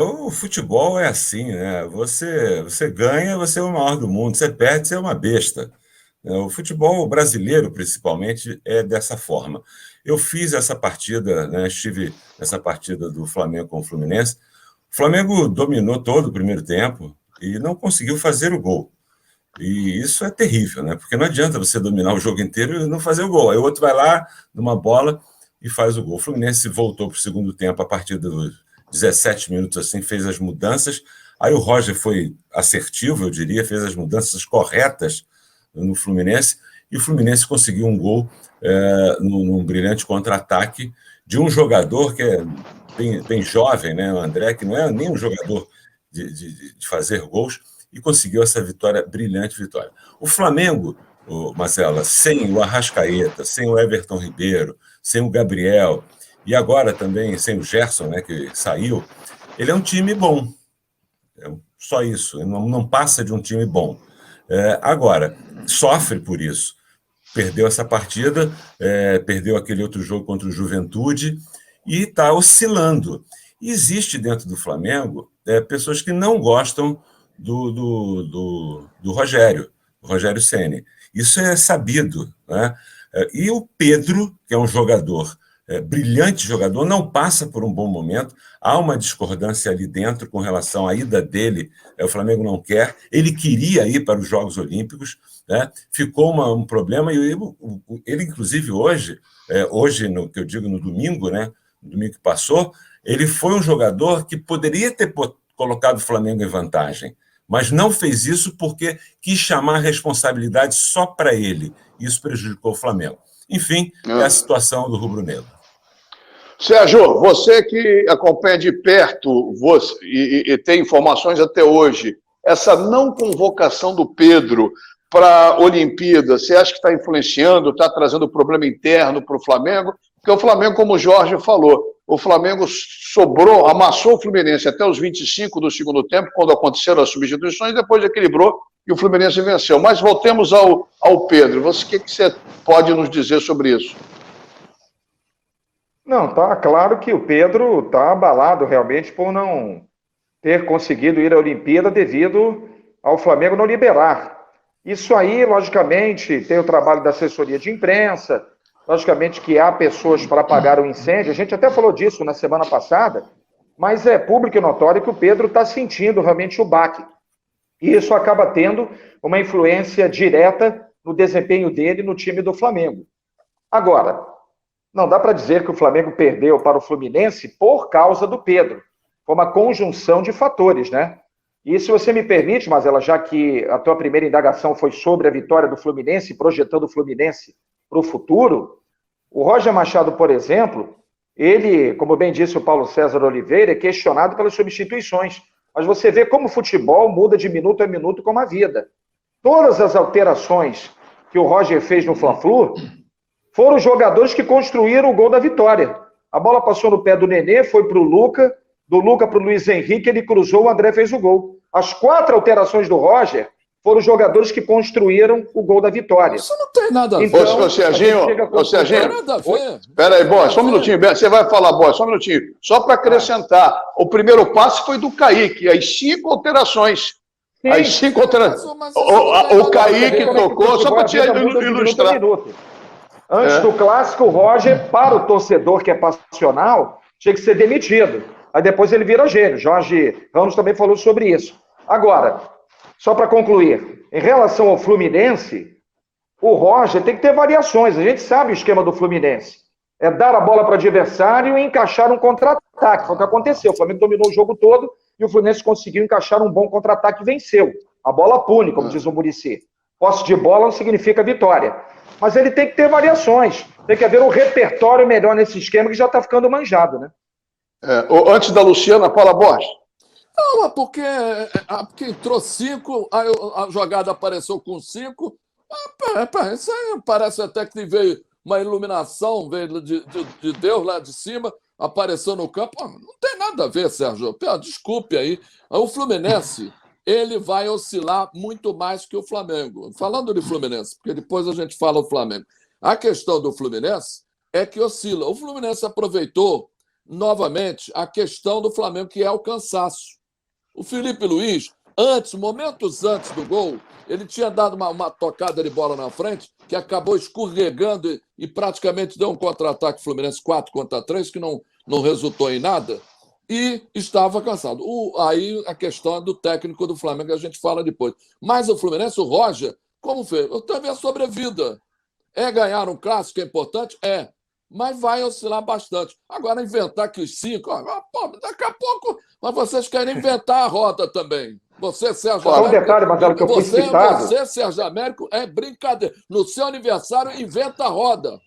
C: O futebol é assim, né? Você ganha, você é o maior do mundo. Você perde, você é uma besta. O futebol brasileiro, principalmente, é dessa forma. Eu fiz essa partida, né? Estive nessa partida do Flamengo com o Fluminense. O Flamengo dominou todo o primeiro tempo e não conseguiu fazer o gol. E isso é terrível, né? Porque não adianta você dominar o jogo inteiro e não fazer o gol. Aí o outro vai lá, numa bola, e faz o gol. O Fluminense voltou para o segundo tempo a partir dos 17 minutos, assim, fez as mudanças. Aí o Roger foi assertivo, eu diria, fez as mudanças corretas no Fluminense, e o Fluminense conseguiu um gol num brilhante contra-ataque de um jogador que é bem jovem, né, o André, que não é nem um jogador de fazer gols, e conseguiu essa vitória, brilhante vitória. O Flamengo, Marcela, sem o Arrascaeta, sem o Everton Ribeiro, sem o Gabriel, e agora também sem o Gerson, né, que saiu, ele é um time bom. É só isso, não passa de um time bom. Agora, sofre por isso. Perdeu essa partida, perdeu aquele outro jogo contra o Juventude e está oscilando. E existe dentro do Flamengo pessoas que não gostam do Rogério Ceni. Isso é sabido, né? E o Pedro, que é um jogador, brilhante jogador, não passa por um bom momento. Há uma discordância ali dentro com relação à ida dele. O Flamengo não quer. Ele queria ir para os Jogos Olímpicos, né? Ficou um problema. E ele inclusive, hoje que eu digo no domingo, né? No domingo que passou, ele foi um jogador que poderia ter colocado o Flamengo em vantagem, mas não fez isso porque quis chamar a responsabilidade só para ele. Isso prejudicou o Flamengo. Enfim, é a situação do rubro-negro.
A: Sérgio, você que acompanha de perto e tem informações até hoje, essa não convocação do Pedro para a Olimpíada, você acha que está influenciando, está trazendo problema interno para o Flamengo? Porque o Flamengo, como o Jorge falou, o Flamengo amassou o Fluminense até os 25 do segundo tempo, quando aconteceram as substituições, depois equilibrou e o Fluminense venceu. Mas voltemos ao Pedro. O que você pode nos dizer sobre isso?
G: Não, tá claro que o Pedro está abalado realmente por não ter conseguido ir à Olimpíada devido ao Flamengo não liberar. Isso aí, logicamente, tem o trabalho da assessoria de imprensa, logicamente que há pessoas para apagar o incêndio, a gente até falou disso na semana passada, mas é público e notório que o Pedro está sentindo realmente o baque. E isso acaba tendo uma influência direta no desempenho dele no time do Flamengo. Agora, não dá para dizer que o Flamengo perdeu para o Fluminense por causa do Pedro. Foi uma conjunção de fatores, né? E se você me permite, Marcela, já que a tua primeira indagação foi sobre a vitória do Fluminense, projetando o Fluminense para o futuro, o Roger Machado, por exemplo, ele, como bem disse o Paulo César Oliveira, é questionado pelas substituições. Mas você vê como o futebol muda de minuto a minuto como a vida. Todas as alterações que o Roger fez no Fla-Flu foram os jogadores que construíram o gol da vitória. A bola passou no pé do Nenê, foi para o Luca, do Luca para o Luiz Henrique, ele cruzou, o André fez o gol. As 4 alterações do Roger foram os jogadores que construíram o gol da vitória.
D: Isso não tem nada a ver.
A: Ô, Serginho, espera aí, Boy, só um minutinho, você vai falar, Boy, só um minutinho. Só para acrescentar, o primeiro passe foi do Kaique, as 5 alterações. Sim. As 5 alterações. O Kaique tocou, só para te ilustrar.
G: Antes do clássico, o Roger, para o torcedor que é passional, tinha que ser demitido. Aí depois ele vira gênio. Jorge Ramos também falou sobre isso. Agora, só para concluir, em relação ao Fluminense, o Roger tem que ter variações. A gente sabe o esquema do Fluminense. É dar a bola para o adversário e encaixar um contra-ataque. Foi o que aconteceu. O Flamengo dominou o jogo todo e o Fluminense conseguiu encaixar um bom contra-ataque e venceu. A bola pune, como diz o Muricy. Posse de bola não significa vitória. Mas ele tem que ter variações. Tem que haver um repertório melhor nesse esquema que já está ficando manjado, né?
A: Antes da Luciana, fala, Borges.
D: Não, porque entrou 5, a jogada apareceu com 5. Isso aí parece até que veio uma iluminação, veio de Deus lá de cima, apareceu no campo. Não tem nada a ver, Sérgio. Desculpe aí. O Fluminense, ele vai oscilar muito mais que o Flamengo. Falando de Fluminense, porque depois a gente fala o Flamengo. A questão do Fluminense é que oscila. O Fluminense aproveitou novamente a questão do Flamengo, que é o cansaço. O Felipe Luiz, momentos antes do gol, ele tinha dado uma tocada de bola na frente, que acabou escorregando e praticamente deu um contra-ataque Fluminense 4-3, que não resultou em nada, e estava cansado. Aí a questão é do técnico do Flamengo, que a gente fala depois. Mas o Fluminense, o Roger, como fez? Teve a sobrevida. Ganhar um clássico é importante? Mas vai oscilar bastante. Agora, inventar que os 5... daqui a pouco... Mas vocês querem inventar a roda também. Você, Sérgio Américo...
G: Um detalhe, Marcelo, que eu fui citado.
D: Você, Sérgio Américo, é brincadeira. No seu aniversário, inventa a roda.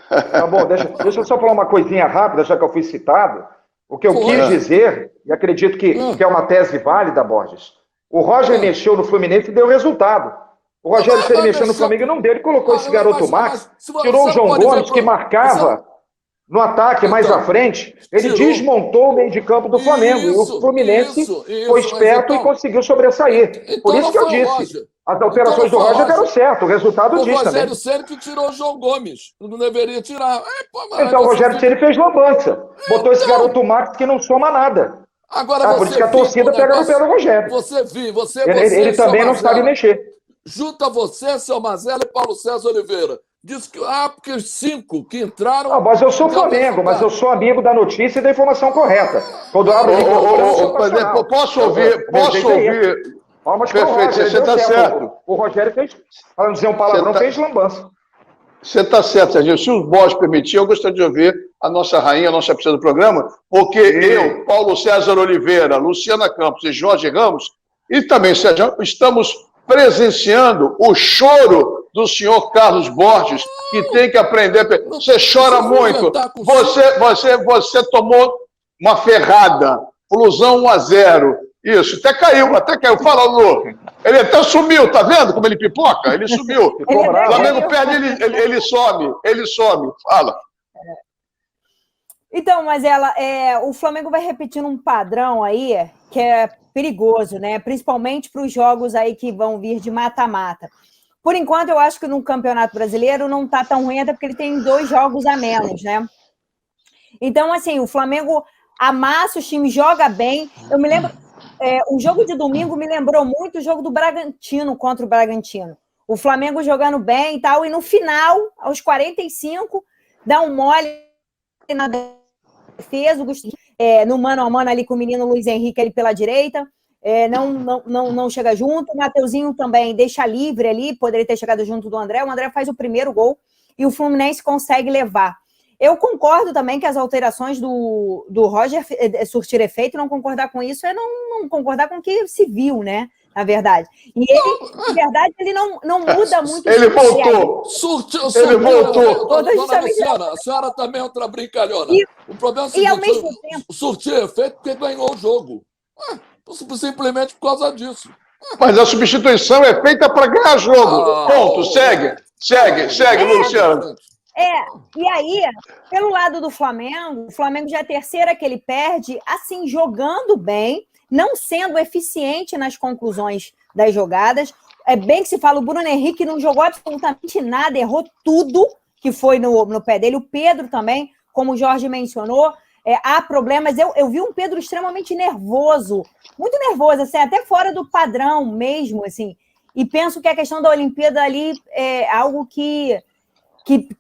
G: Tá bom, deixa eu só falar uma coisinha rápida, já que eu fui citado. O que eu quis dizer, e acredito que é uma tese válida, Borges, o Roger mexeu no Fluminense e deu resultado. O Rogério, se ele mexeu no Flamengo, não deu. Ele colocou esse garoto Max, tirou o João Gomes, que marcava no ataque mais à frente. Ele desmontou o meio de campo do Flamengo. E o Fluminense foi esperto e conseguiu sobressair. Por isso que eu disse. As alterações do Roger deram certo, o resultado disso também. O
D: Rogério Ceni que tirou o João Gomes, não deveria tirar.
G: Então o Rogério Ceni fez lambança, botou esse garoto Max que não soma nada.
D: Agora
G: por isso que a torcida pega no pé do Rogério. Ele também não sabe mexer.
D: Junta você, seu Mazella e Paulo César Oliveira. Diz que, porque os 5 que entraram...
G: Não, mas eu sou Flamengo, mas eu sou amigo da notícia e da informação correta. Quando eu abro
A: posso ouvir... Perfeito, você está certo.
G: O Rogério fez, para não dizer um palavrão, fez lambança.
A: Você está certo, Serginho. Se os Borges permitirem, eu gostaria de ouvir a nossa rainha, a nossa princesa do programa, porque eu, Paulo César Oliveira, Luciana Campos e Jorge Ramos, e também Sérgio, estamos presenciando o choro do senhor Carlos Borges, que tem que aprender. Você chora muito. Você tomou uma ferrada. Flusão 1-0. Isso, até caiu. Fala, Lu. Ele até sumiu, tá vendo como ele pipoca? Ele sumiu. O Flamengo perde, ele some. Fala.
E: Então, mas o Flamengo vai repetindo um padrão aí que é perigoso, né? Principalmente para os jogos aí que vão vir de mata-mata. Por enquanto, eu acho que no Campeonato Brasileiro não tá tão ruim, até porque ele tem 2 jogos a menos, né? Então, assim, o Flamengo amassa os times, joga bem. Eu me lembro... o jogo de domingo me lembrou muito o jogo do Bragantino contra o Bragantino. O Flamengo jogando bem e tal, e no final, aos 45, dá um mole na defesa, no mano a mano ali com o menino Luiz Henrique ali pela direita, não chega junto. O Mateuzinho também deixa livre ali, poderia ter chegado junto do André. O André faz o primeiro gol e o Fluminense consegue levar. Eu concordo também que as alterações do Roger surtir efeito. Não concordar com isso é não concordar com o que se viu, né? Na verdade. E ele, na verdade, ele não muda muito.
A: Ele voltou. Ele voltou.
D: Dona Luciana, a senhora também é outra brincalhona. O problema é o seguinte,
E: ao mesmo tempo...
D: surtir efeito porque ganhou o jogo. Simplesmente por causa disso.
A: Mas a substituição é feita para ganhar jogo. Ponto. Segue, Luciano.
E: E aí, pelo lado do Flamengo, o Flamengo já é a terceira que ele perde, assim, jogando bem, não sendo eficiente nas conclusões das jogadas. É bem que se fala, o Bruno Henrique não jogou absolutamente nada, errou tudo que foi no pé dele. O Pedro também, como o Jorge mencionou, há problemas. Eu vi um Pedro extremamente nervoso, muito nervoso, assim, até fora do padrão mesmo, assim. E penso que a questão da Olimpíada ali é algo que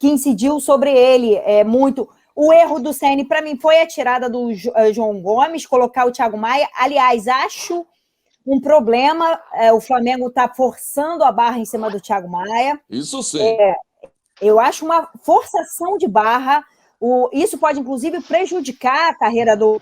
E: incidiu sobre ele muito. O erro do Ceni, para mim, foi a tirada do João Gomes, colocar o Thiago Maia. Aliás, acho um problema, o Flamengo está forçando a barra em cima do Thiago Maia.
D: Isso sim.
E: Eu acho uma forçação de barra. Isso pode, inclusive, prejudicar a carreira do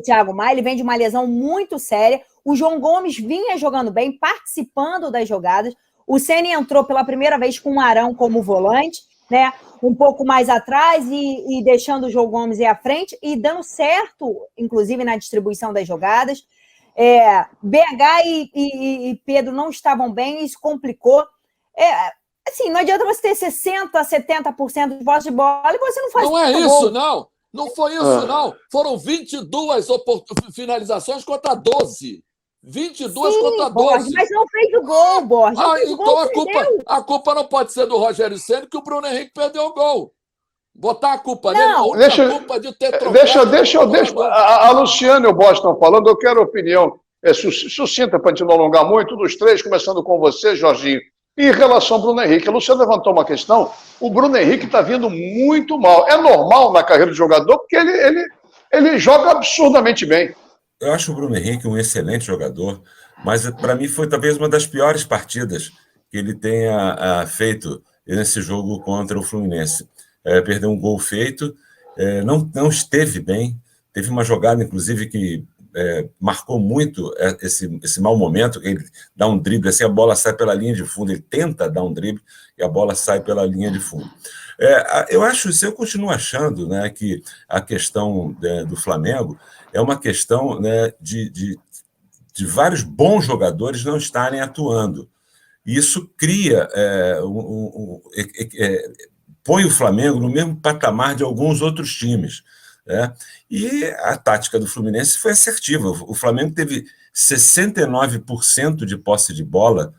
E: Thiago Maia. Ele vem de uma lesão muito séria. O João Gomes vinha jogando bem, participando das jogadas. O Ceni entrou pela primeira vez com o Arão como volante, né? Um pouco mais atrás e deixando o João Gomes ir à frente e dando certo, inclusive, na distribuição das jogadas. BH e Pedro não estavam bem, isso complicou. Assim, não adianta você ter 60%, 70% de posse de bola e você não faz
D: Não é isso, gol. Não. Não foi isso, não. Foram 22 finalizações contra 12. 22 contra 12.
E: Borges, mas não fez o gol, Borges.
D: Então a culpa não pode ser do Rogério Ceni, que o Bruno Henrique perdeu o gol. Botar a culpa nele, a culpa de ter trocado.
A: A Luciana e o Borges estão falando, eu quero opinião sucinta para a gente não alongar muito, dos três, começando com você, Jorginho. Em relação ao Bruno Henrique, a Luciana levantou uma questão, o Bruno Henrique está vindo muito mal. É normal na carreira do jogador, porque ele joga absurdamente bem.
C: Eu acho o Bruno Henrique um excelente jogador, mas para mim foi talvez uma das piores partidas que ele tenha feito nesse jogo contra o Fluminense. Perdeu um gol feito, não esteve bem, teve uma jogada, inclusive, que marcou muito esse mau momento, que ele dá um drible, assim, a bola sai pela linha de fundo, ele tenta dar um drible e a bola sai pela linha de fundo. Eu continuo achando, né, que a questão do Flamengo é uma questão, né, de vários bons jogadores não estarem atuando. Isso cria, põe o Flamengo no mesmo patamar de alguns outros times. E a tática do Fluminense foi assertiva. O Flamengo teve 69% de posse de bola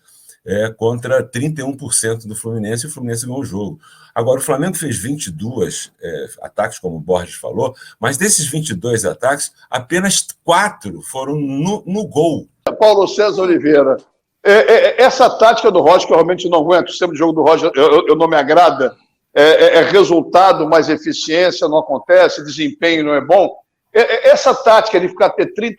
C: contra 31% do Fluminense, e o Fluminense ganhou o jogo. Agora, o Flamengo fez 22 ataques, como o Borges falou, mas desses 22 ataques, apenas 4 foram no gol.
A: Paulo César Oliveira, essa tática do Roger, que eu realmente não aguento, o sistema de jogo do Roger eu não me agrada, resultado, mas eficiência não acontece, desempenho não é bom. Essa tática de ficar ter 30%,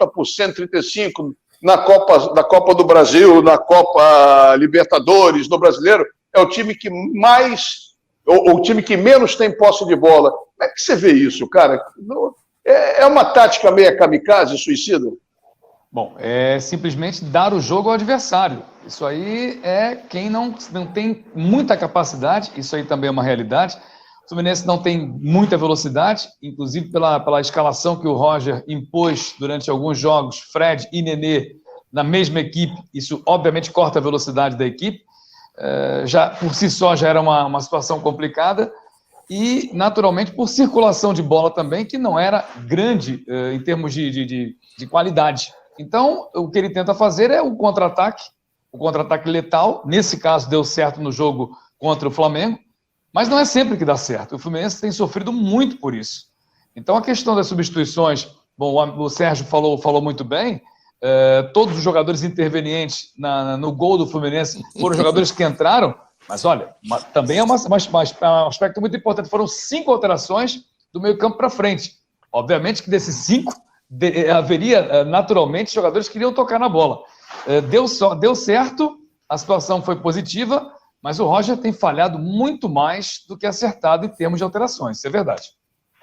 A: 35% na Copa do Brasil, na Copa Libertadores, no Brasileiro, é o time que mais, o time que menos tem posse de bola. Como é que você vê isso, cara? É uma tática meio kamikaze, suicida?
F: Bom, é simplesmente dar o jogo ao adversário. Isso aí é quem não tem muita capacidade, isso aí também é uma realidade. O Fluminense não tem muita velocidade, inclusive pela escalação que o Roger impôs durante alguns jogos, Fred e Nenê na mesma equipe, isso obviamente corta a velocidade da equipe, já por si só já era uma situação complicada, e naturalmente por circulação de bola também, que não era grande em termos de qualidade. Então, o que ele tenta fazer é o contra-ataque letal. Nesse caso, deu certo no jogo contra o Flamengo, mas não é sempre que dá certo. O Fluminense tem sofrido muito por isso. Então, a questão das substituições, bom, o Sérgio falou muito bem, todos os jogadores intervenientes no gol do Fluminense foram jogadores que entraram, mas olha, também é um aspecto muito importante. Foram 5 alterações do meio campo para frente. Obviamente que desses 5, haveria naturalmente jogadores que iriam tocar na bola. Deu certo, a situação foi positiva, mas o Roger tem falhado muito mais do que acertado em termos de alterações, isso é verdade.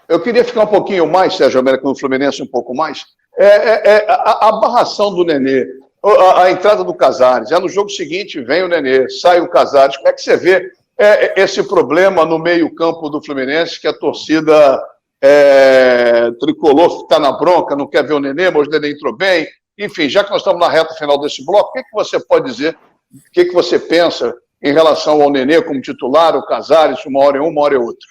A: Eu queria ficar um pouquinho mais, Sérgio Américo, no Fluminense, um pouco mais. A barração do Nenê, a entrada do Casares, no jogo seguinte vem o Nenê, sai o Casares. Como é que você vê esse problema no meio-campo do Fluminense, que a torcida tricolor está na bronca, não quer ver o Nenê, mas o Nenê entrou bem. Enfim, já que nós estamos na reta final desse bloco, o que você pode dizer, o que você pensa em relação ao Nenê como titular, o Casares, uma hora é um, uma hora é outro?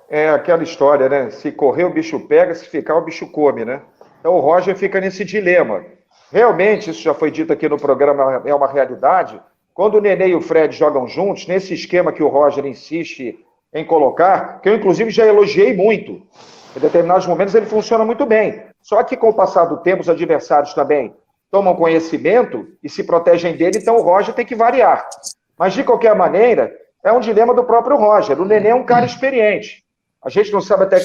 G: É aquela história, né? Se correr o bicho pega, se ficar o bicho come, né? Então o Roger fica nesse dilema. Realmente, isso já foi dito aqui no programa, é uma realidade. Quando o Nenê e o Fred jogam juntos, nesse esquema que o Roger insiste em colocar, que eu inclusive já elogiei muito, em determinados momentos ele funciona muito bem. Só que com o passar do tempo, os adversários também tomam conhecimento e se protegem dele, então o Roger tem que variar. Mas, de qualquer maneira, é um dilema do próprio Roger. O Nenê é um cara experiente. A gente não sabe até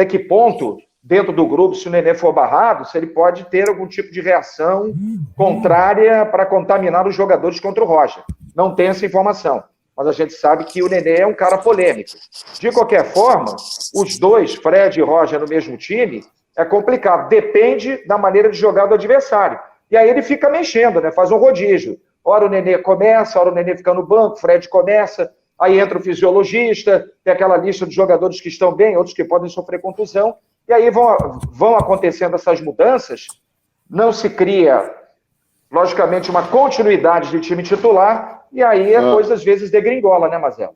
G: que ponto, dentro do grupo, se o Nenê for barrado, se ele pode ter algum tipo de reação contrária para contaminar os jogadores contra o Roger. Não tem essa informação. Mas a gente sabe que o Nenê é um cara polêmico. De qualquer forma, os dois, Fred e Roger, no mesmo time, é complicado. Depende da maneira de jogar do adversário. E aí ele fica mexendo, né? Faz um rodízio. Ora o Nenê começa, ora o Nenê fica no banco, Fred começa, aí entra o fisiologista, tem aquela lista de jogadores que estão bem, outros que podem sofrer contusão, e aí vão acontecendo essas mudanças, não se cria, logicamente, uma continuidade de time titular, e aí a coisa às vezes degringola, né, Mazelo?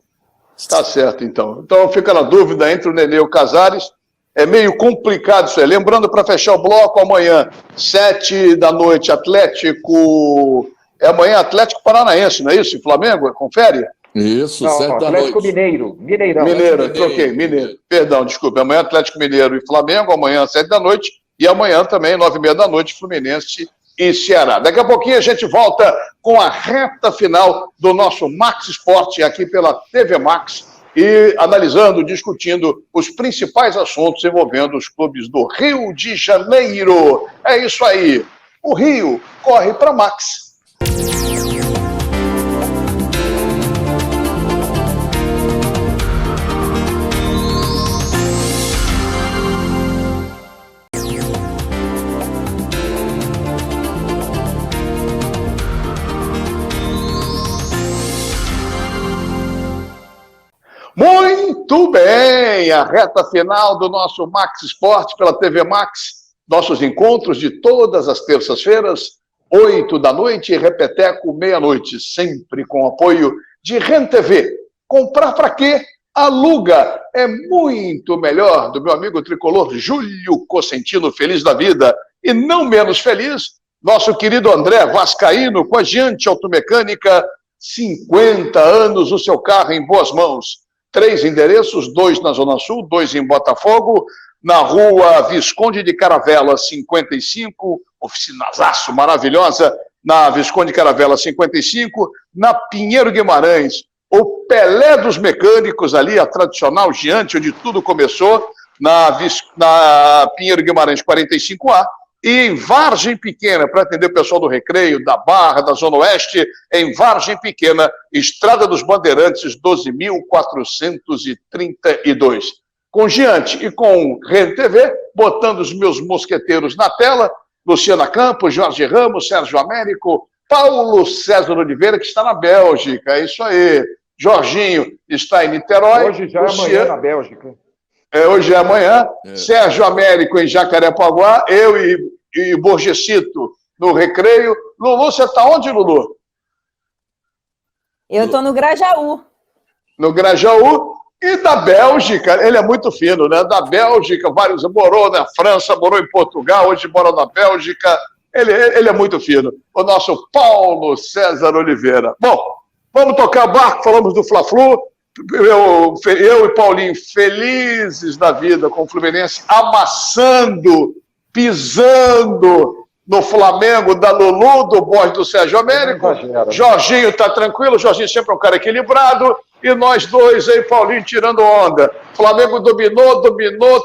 A: Tá certo, então. Então fica na dúvida entre o Nenê e o Casares. É meio complicado isso aí. Lembrando, para fechar o bloco, amanhã, 7 da noite, Atlético... amanhã Atlético Paranaense, não é isso? Flamengo? Confere?
D: Isso,
A: Não,
D: 7 da
A: Atlético
D: noite.
A: Mineirão. Mineiro, troquei, Mineiro. Perdão, desculpa. Amanhã Atlético Mineiro e Flamengo, amanhã 7 da noite, e amanhã também, 9h30 da noite, Fluminense e Ceará. Daqui a pouquinho a gente volta com a reta final do nosso Max Esporte aqui pela TV Max e analisando, discutindo os principais assuntos envolvendo os clubes do Rio de Janeiro. É isso aí. O Rio corre para Max. Muito bem, a reta final do nosso Max Esporte pela TV Max, nossos encontros de todas as terças-feiras, 8 da noite e repeteco meia-noite, sempre com apoio de RenTV. Comprar para quê? Aluga, é muito melhor, do meu amigo tricolor Júlio Cosentino, feliz da vida. E não menos feliz, nosso querido André Vascaíno, com a Giante Automecânica, 50 anos, o seu carro em boas mãos. 3 endereços, 2 na Zona Sul, 2 em Botafogo, na rua Visconde de Caravela, 55, oficinazaço maravilhosa, na Visconde de Caravela, 55, na Pinheiro Guimarães, o Pelé dos Mecânicos ali, a tradicional Giante, onde tudo começou, na Pinheiro Guimarães 45A, e em Vargem Pequena, para atender o pessoal do Recreio, da Barra, da Zona Oeste, em Vargem Pequena, Estrada dos Bandeirantes, 12.432. Com Giante e com RenTV, botando os meus mosqueteiros na tela, Luciana Campos, Jorge Ramos, Sérgio Américo, Paulo César Oliveira, que está na Bélgica, é isso aí. Jorginho está em Niterói.
G: Hoje já é amanhã na Bélgica.
A: Hoje é amanhã. Sérgio Américo em Jacarepaguá, eu e Borgesito no Recreio. Lulu, você está onde, Lulu?
E: Eu estou no Grajaú.
A: No Grajaú. E da Bélgica, ele é muito fino, né? Da Bélgica, morou na França, morou em Portugal, hoje mora na Bélgica. Ele é muito fino. O nosso Paulo César Oliveira. Bom, vamos tocar barco, falamos do Fla-Flu. Eu e Paulinho felizes da vida com o Fluminense amassando, pisando no Flamengo da Lulu, do Borges, do Sérgio Américo. Jorginho está tranquilo, Jorginho sempre é um cara equilibrado. E nós dois aí, Paulinho, tirando onda. Flamengo dominou,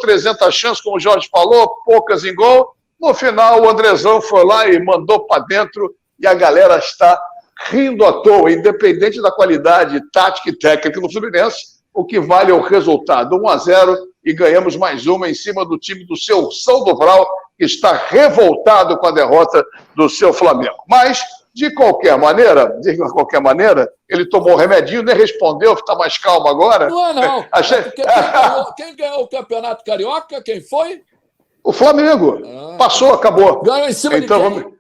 A: 300 chances, como o Jorge falou, poucas em gol. No final, o Andrezão foi lá e mandou para dentro e a galera está rindo à toa, independente da qualidade tática e técnica do Fluminense, o que vale é o resultado, 1-0, e ganhamos mais uma em cima do time do seu São Dobral, que está revoltado com a derrota do seu Flamengo. Mas, de qualquer maneira, ele tomou o remedinho, nem respondeu, está mais calmo agora.
D: Não. Quem ganhou o Campeonato Carioca? Quem foi?
A: O Flamengo. Passou, acabou.
D: Ganhou em cima de quem?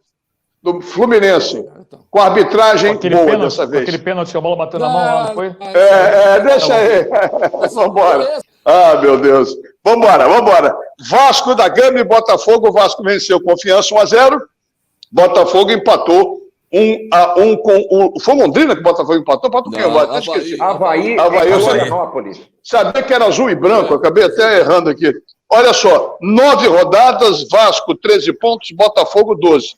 A: Do Fluminense, com arbitragem boa dessa vez.
F: Aquele pênalti que a bola bateu na mão, não foi?
A: Deixa aí. Vambora. Ah, meu Deus. Vambora. Vasco da Gama e Botafogo. O Vasco venceu Confiança 1-0. Botafogo empatou 1-1 com o... Foi Londrina que o Botafogo empatou? Empatou quem?
G: Avaí, Florianópolis.
A: Sabia que era azul e branco, acabei até errando aqui. Olha só, 9 rodadas, Vasco 13 pontos, Botafogo 12.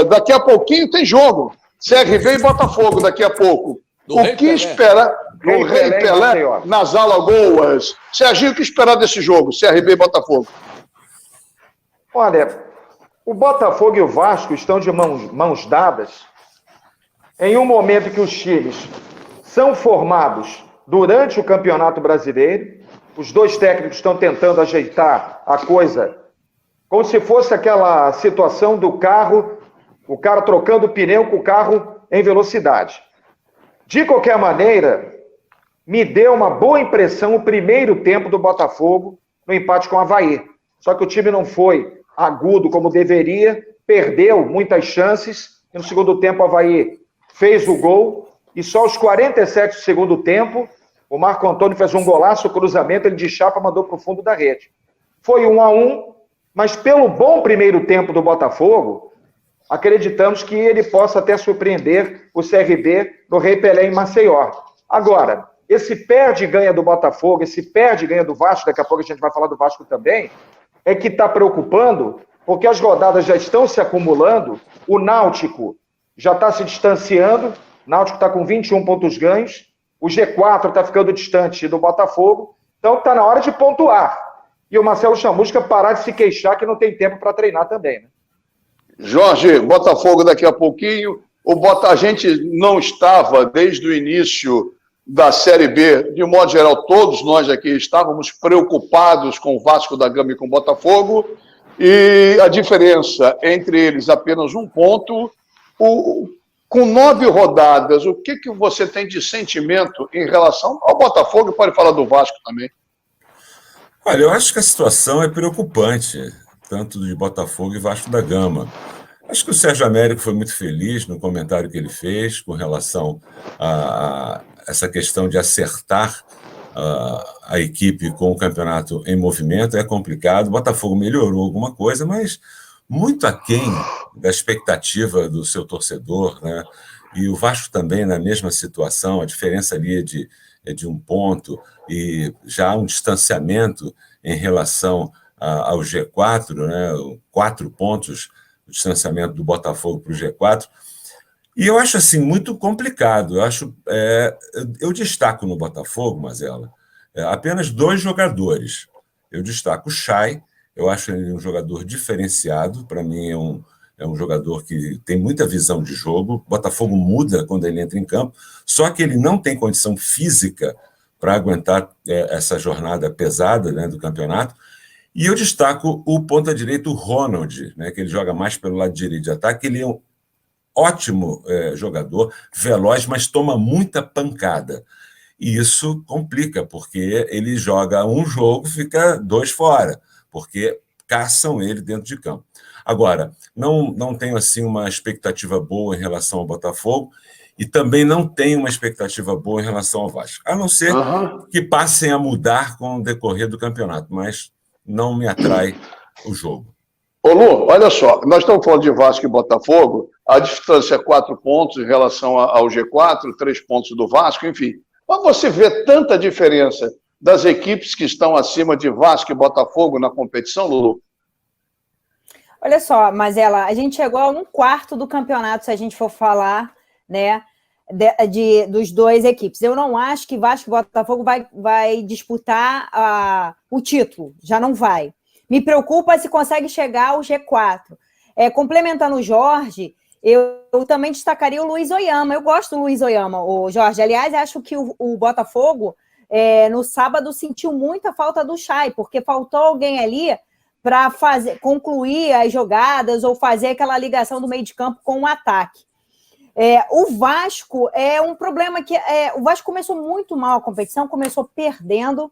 A: Daqui a pouquinho tem jogo. CRB e Botafogo daqui a pouco. O que esperar no Rei Pelé nas Alagoas? Serginho, o que esperar desse jogo, CRB e Botafogo?
G: Olha, o Botafogo e o Vasco estão de mãos dadas em um momento que os times são formados durante o Campeonato Brasileiro. Os dois técnicos estão tentando ajeitar a coisa como se fosse aquela situação do carro, o cara trocando o pneu com o carro em velocidade. De qualquer maneira, me deu uma boa impressão o primeiro tempo do Botafogo no empate com o Avaí. Só que o time não foi agudo como deveria, perdeu muitas chances, e no segundo tempo o Avaí fez o gol, e só aos 47 do segundo tempo, o Marco Antônio fez um golaço, o cruzamento, ele de chapa mandou para o fundo da rede. Foi 1-1, mas pelo bom primeiro tempo do Botafogo, acreditamos que ele possa até surpreender o CRB no Rei Pelé em Maceió. Agora, esse perde e ganha do Botafogo, esse perde e ganha do Vasco, daqui a pouco a gente vai falar do Vasco também, é que está preocupando, porque as rodadas já estão se acumulando, o Náutico já está se distanciando, o Náutico está com 21 pontos ganhos, o G4 está ficando distante do Botafogo, então está na hora de pontuar. E o Marcelo Chamusca parar de se queixar que não tem tempo para treinar também, né?
A: Jorge, Botafogo daqui a pouquinho. A gente não estava desde o início da Série B, de um modo geral, todos nós aqui estávamos preocupados com o Vasco da Gama e com o Botafogo, e a diferença entre eles apenas um ponto, com 9 rodadas, o que você tem de sentimento em relação ao Botafogo? E pode falar do Vasco também.
C: Olha, eu acho que a situação é preocupante, tanto de Botafogo e Vasco da Gama. Acho que o Sérgio Américo foi muito feliz no comentário que ele fez com relação a essa questão de acertar a equipe com o campeonato em movimento. É complicado. O Botafogo melhorou alguma coisa, mas muito aquém da expectativa do seu torcedor, né? E o Vasco também na mesma situação. A diferença ali é de um ponto e já há um distanciamento em relação ao G4, né? 4 pontos o distanciamento do Botafogo para o G4. E eu acho assim muito complicado. Eu destaco no Botafogo, Mazela, apenas 2 jogadores. Eu destaco o Chay. Eu acho ele um jogador diferenciado. Para mim é um jogador que tem muita visão de jogo. O Botafogo muda quando ele entra em campo, só que ele não tem condição física para aguentar essa jornada pesada, né, do campeonato. E eu destaco o ponta-direito Ronald, né, que ele joga mais pelo lado direito de ataque. Ele é um ótimo jogador, veloz, mas toma muita pancada. E isso complica, porque ele joga um jogo, fica 2 fora, porque caçam ele dentro de campo. Agora, não tenho assim uma expectativa boa em relação ao Botafogo e também não tenho uma expectativa boa em relação ao Vasco, a não ser que passem a mudar com o decorrer do campeonato, mas não me atrai o jogo.
A: Ô Lu, olha só, nós estamos falando de Vasco e Botafogo, a distância é 4 pontos em relação ao G4, 3 pontos do Vasco, enfim. Mas você vê tanta diferença das equipes que estão acima de Vasco e Botafogo na competição, Lulu?
E: Olha só, Mazela, a gente chegou a 1/4 do campeonato, se a gente for falar, né, dos 2 equipes. Eu não acho que Vasco e Botafogo vai disputar o título, já não vai. Me preocupa se consegue chegar ao G4. Complementando o Jorge, eu também destacaria o Luiz Oyama. Eu gosto do Luiz Oyama, o Jorge. Aliás, acho que o Botafogo, no sábado, sentiu muita falta do Chay, porque faltou alguém ali para concluir as jogadas ou fazer aquela ligação do meio de campo com o ataque. O Vasco é um problema que... o Vasco começou muito mal a competição, começou perdendo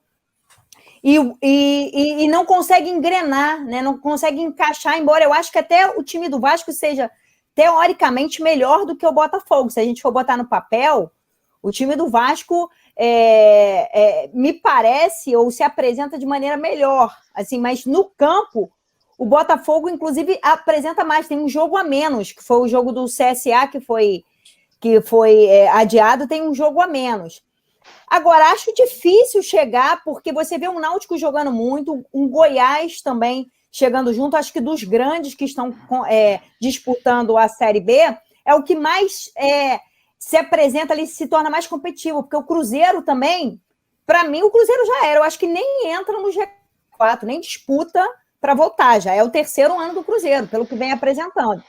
E: e não consegue engrenar, né? Não consegue encaixar, embora eu acho que até o time do Vasco seja teoricamente melhor do que o Botafogo. Se a gente for botar no papel, o time do Vasco me parece ou se apresenta de maneira melhor, assim, mas no campo o Botafogo, inclusive, apresenta mais, tem um jogo a menos, que foi o jogo do CSA, que foi adiado, tem um jogo a menos. Agora, acho difícil chegar, porque você vê um Náutico jogando muito, um Goiás também chegando junto, acho que dos grandes que estão disputando a Série B, é o que mais se apresenta ali, se torna mais competitivo, porque o Cruzeiro também, para mim, o Cruzeiro já era, eu acho que nem entra no G4, nem disputa para voltar, já é o 3º ano do Cruzeiro, pelo que vem apresentando.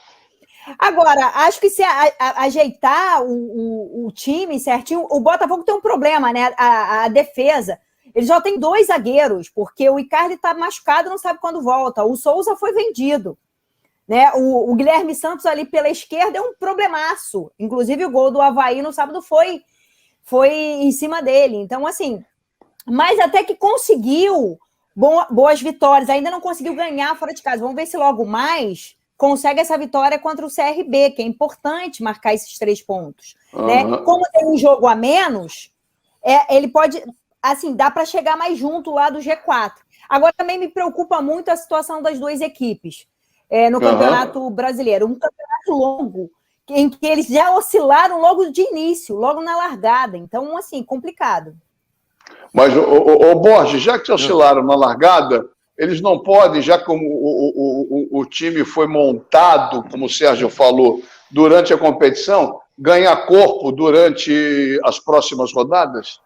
E: Agora, acho que se ajeitar o time certinho, o Botafogo tem um problema, né? A defesa, ele já tem 2 zagueiros, porque o Icardi está machucado, não sabe quando volta, o Souza foi vendido, né? O Guilherme Santos ali pela esquerda é um problemaço, inclusive o gol do Avaí no sábado foi em cima dele, então assim, mas até que conseguiu boas vitórias, ainda não conseguiu ganhar fora de casa. Vamos ver se logo mais consegue essa vitória contra o CRB, que é importante marcar esses 3 pontos. Né? Como tem um jogo a menos, ele pode, assim, dá para chegar mais junto lá do G4. Agora também me preocupa muito a situação das 2 equipes no Campeonato Brasileiro. Um campeonato longo, em que eles já oscilaram logo de início, logo na largada. Então, assim, complicado.
A: Mas, o Borges, já que oscilaram na largada, eles não podem, já como o time foi montado, como o Sérgio falou, durante a competição, ganhar corpo durante as próximas rodadas?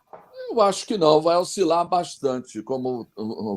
D: Eu acho que não, vai oscilar bastante, como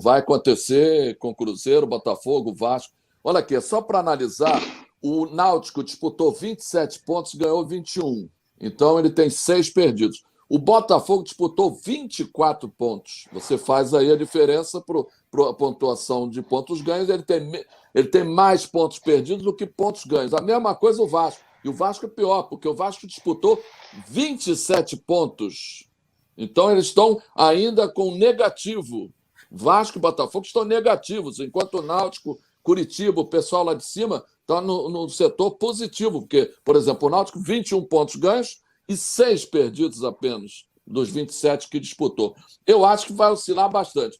D: vai acontecer com o Cruzeiro, Botafogo, Vasco. Olha aqui, só para analisar, o Náutico disputou 27 pontos, ganhou 21. Então, ele tem 6 perdidos. O Botafogo disputou 24 pontos. Você faz aí a diferença para a pontuação de pontos ganhos. Ele tem mais pontos perdidos do que pontos ganhos. A mesma coisa o Vasco. E o Vasco é pior, porque o Vasco disputou 27 pontos. Então, eles estão ainda com negativo. Vasco e Botafogo estão negativos, enquanto o Náutico, Curitiba, o pessoal lá de cima, está no setor positivo. Porque, por exemplo, o Náutico, 21 pontos ganhos e 6 perdidos apenas, dos 27 que disputou. Eu acho que vai oscilar bastante.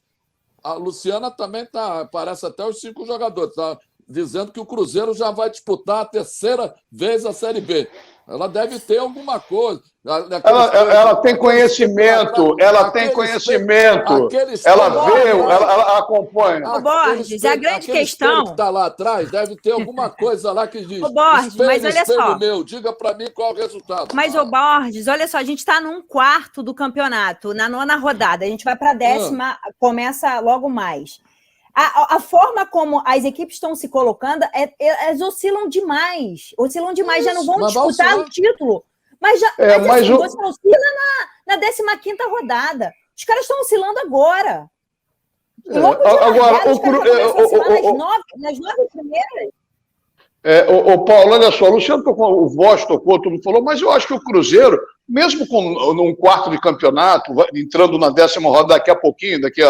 D: A Luciana também parece até os 5 jogadores, está dizendo que o Cruzeiro já vai disputar a 3ª vez a Série B. Ela deve ter alguma coisa.
A: Ela tem conhecimento, ela vê, ela acompanha.
E: Ô, Borges, a grande questão...
D: que está lá atrás, deve ter alguma coisa lá que diz...
E: Ô, Borges, mas olha só...
D: meu, diga para mim qual é o resultado.
E: Mas, ô, Borges, olha só, a gente está num quarto do campeonato, na 9ª rodada. A gente vai para a 10ª, começa logo mais. A forma como as equipes estão se colocando, elas oscilam demais. Já não vão disputar o título. Mas você oscila na 15ª rodada. Os caras estão oscilando agora.
A: Agora,
E: nas 9 primeiras.
A: Paulo, olha só, o Luciano tocou, o Voz tocou, todo mundo falou, mas eu acho que o Cruzeiro, mesmo num quarto de campeonato, entrando na 10ª rodada daqui a pouquinho, daqui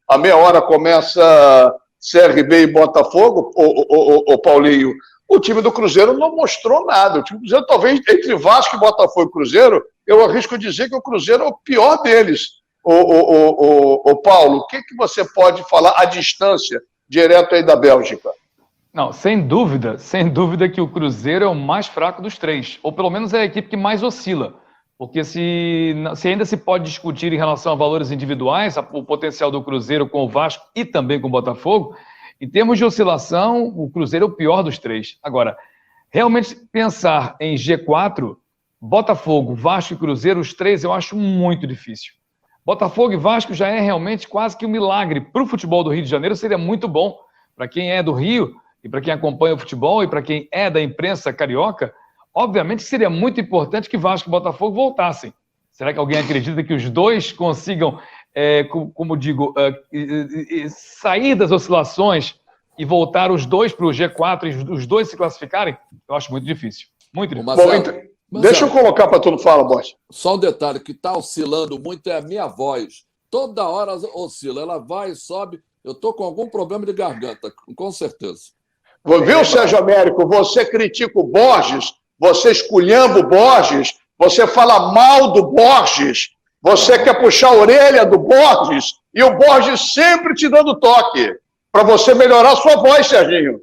A: a meia hora começa CRB e Botafogo, o Paulinho, o time do Cruzeiro não mostrou nada. O time do Cruzeiro, talvez, entre Vasco e Botafogo e Cruzeiro, eu arrisco dizer que o Cruzeiro é o pior deles. Paulo, o que você pode falar à distância, direto aí da Bélgica?
F: Não, sem dúvida que o Cruzeiro é o mais fraco dos 3, ou pelo menos é a equipe que mais oscila. Porque se ainda se pode discutir em relação a valores individuais, o potencial do Cruzeiro com o Vasco e também com o Botafogo, em termos de oscilação, o Cruzeiro é o pior dos 3. Agora, realmente pensar em G4, Botafogo, Vasco e Cruzeiro, os 3 eu acho muito difícil. Botafogo e Vasco já é realmente quase que um milagre. Para o futebol do Rio de Janeiro seria muito bom. Para quem é do Rio e para quem acompanha o futebol e para quem é da imprensa carioca, obviamente seria muito importante que Vasco e Botafogo voltassem. Será que alguém acredita que os dois consigam, sair das oscilações e voltar os dois para o G4 e os dois se classificarem? Eu acho muito difícil. Muito difícil.
A: Deixa eu colocar para todo falar, Bosch.
D: Só um detalhe que está oscilando muito é a minha voz. Toda hora oscila, ela vai e sobe. Eu estou com algum problema de garganta, com certeza.
A: Viu, Sérgio Américo? Você critica o Borges, você esculhamba o Borges, você fala mal do Borges, você quer puxar a orelha do Borges e o Borges sempre te dando toque para você melhorar a sua voz, Serginho.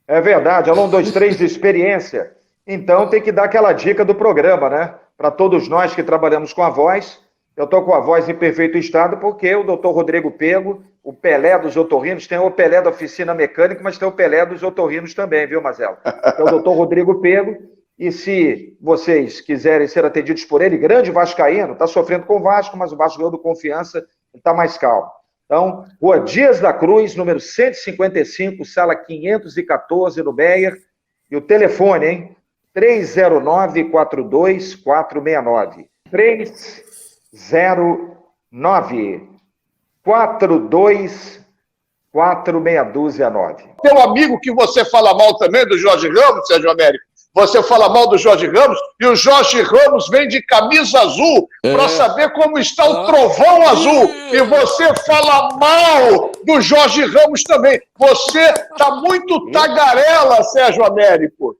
G: É verdade, é um 1, 2, 3 de experiência. Então tem que dar aquela dica do programa, né? Para todos nós que trabalhamos com a voz. Eu estou com a voz em perfeito estado porque o doutor Rodrigo Pego, o Pelé dos otorrinos, tem o Pelé da oficina mecânica, mas tem o Pelé dos otorrinos também, viu, Marcelo? É o doutor Rodrigo Pego. E se vocês quiserem ser atendidos por ele, grande vascaíno, está sofrendo com o Vasco, mas o Vasco ganhou do Confiança, está mais calmo. Então, Rua Dias da Cruz, número 155, sala 514, no Meier. E o telefone, hein? 309-42469. 309-42469.
A: Teu amigo que você fala mal também, do Jorge Ramos, Sérgio Américo. Você fala mal do Jorge Ramos e o Jorge Ramos vem de camisa azul para saber como está o trovão azul. E você fala mal do Jorge Ramos também. Você está muito tagarela, Sérgio Américo.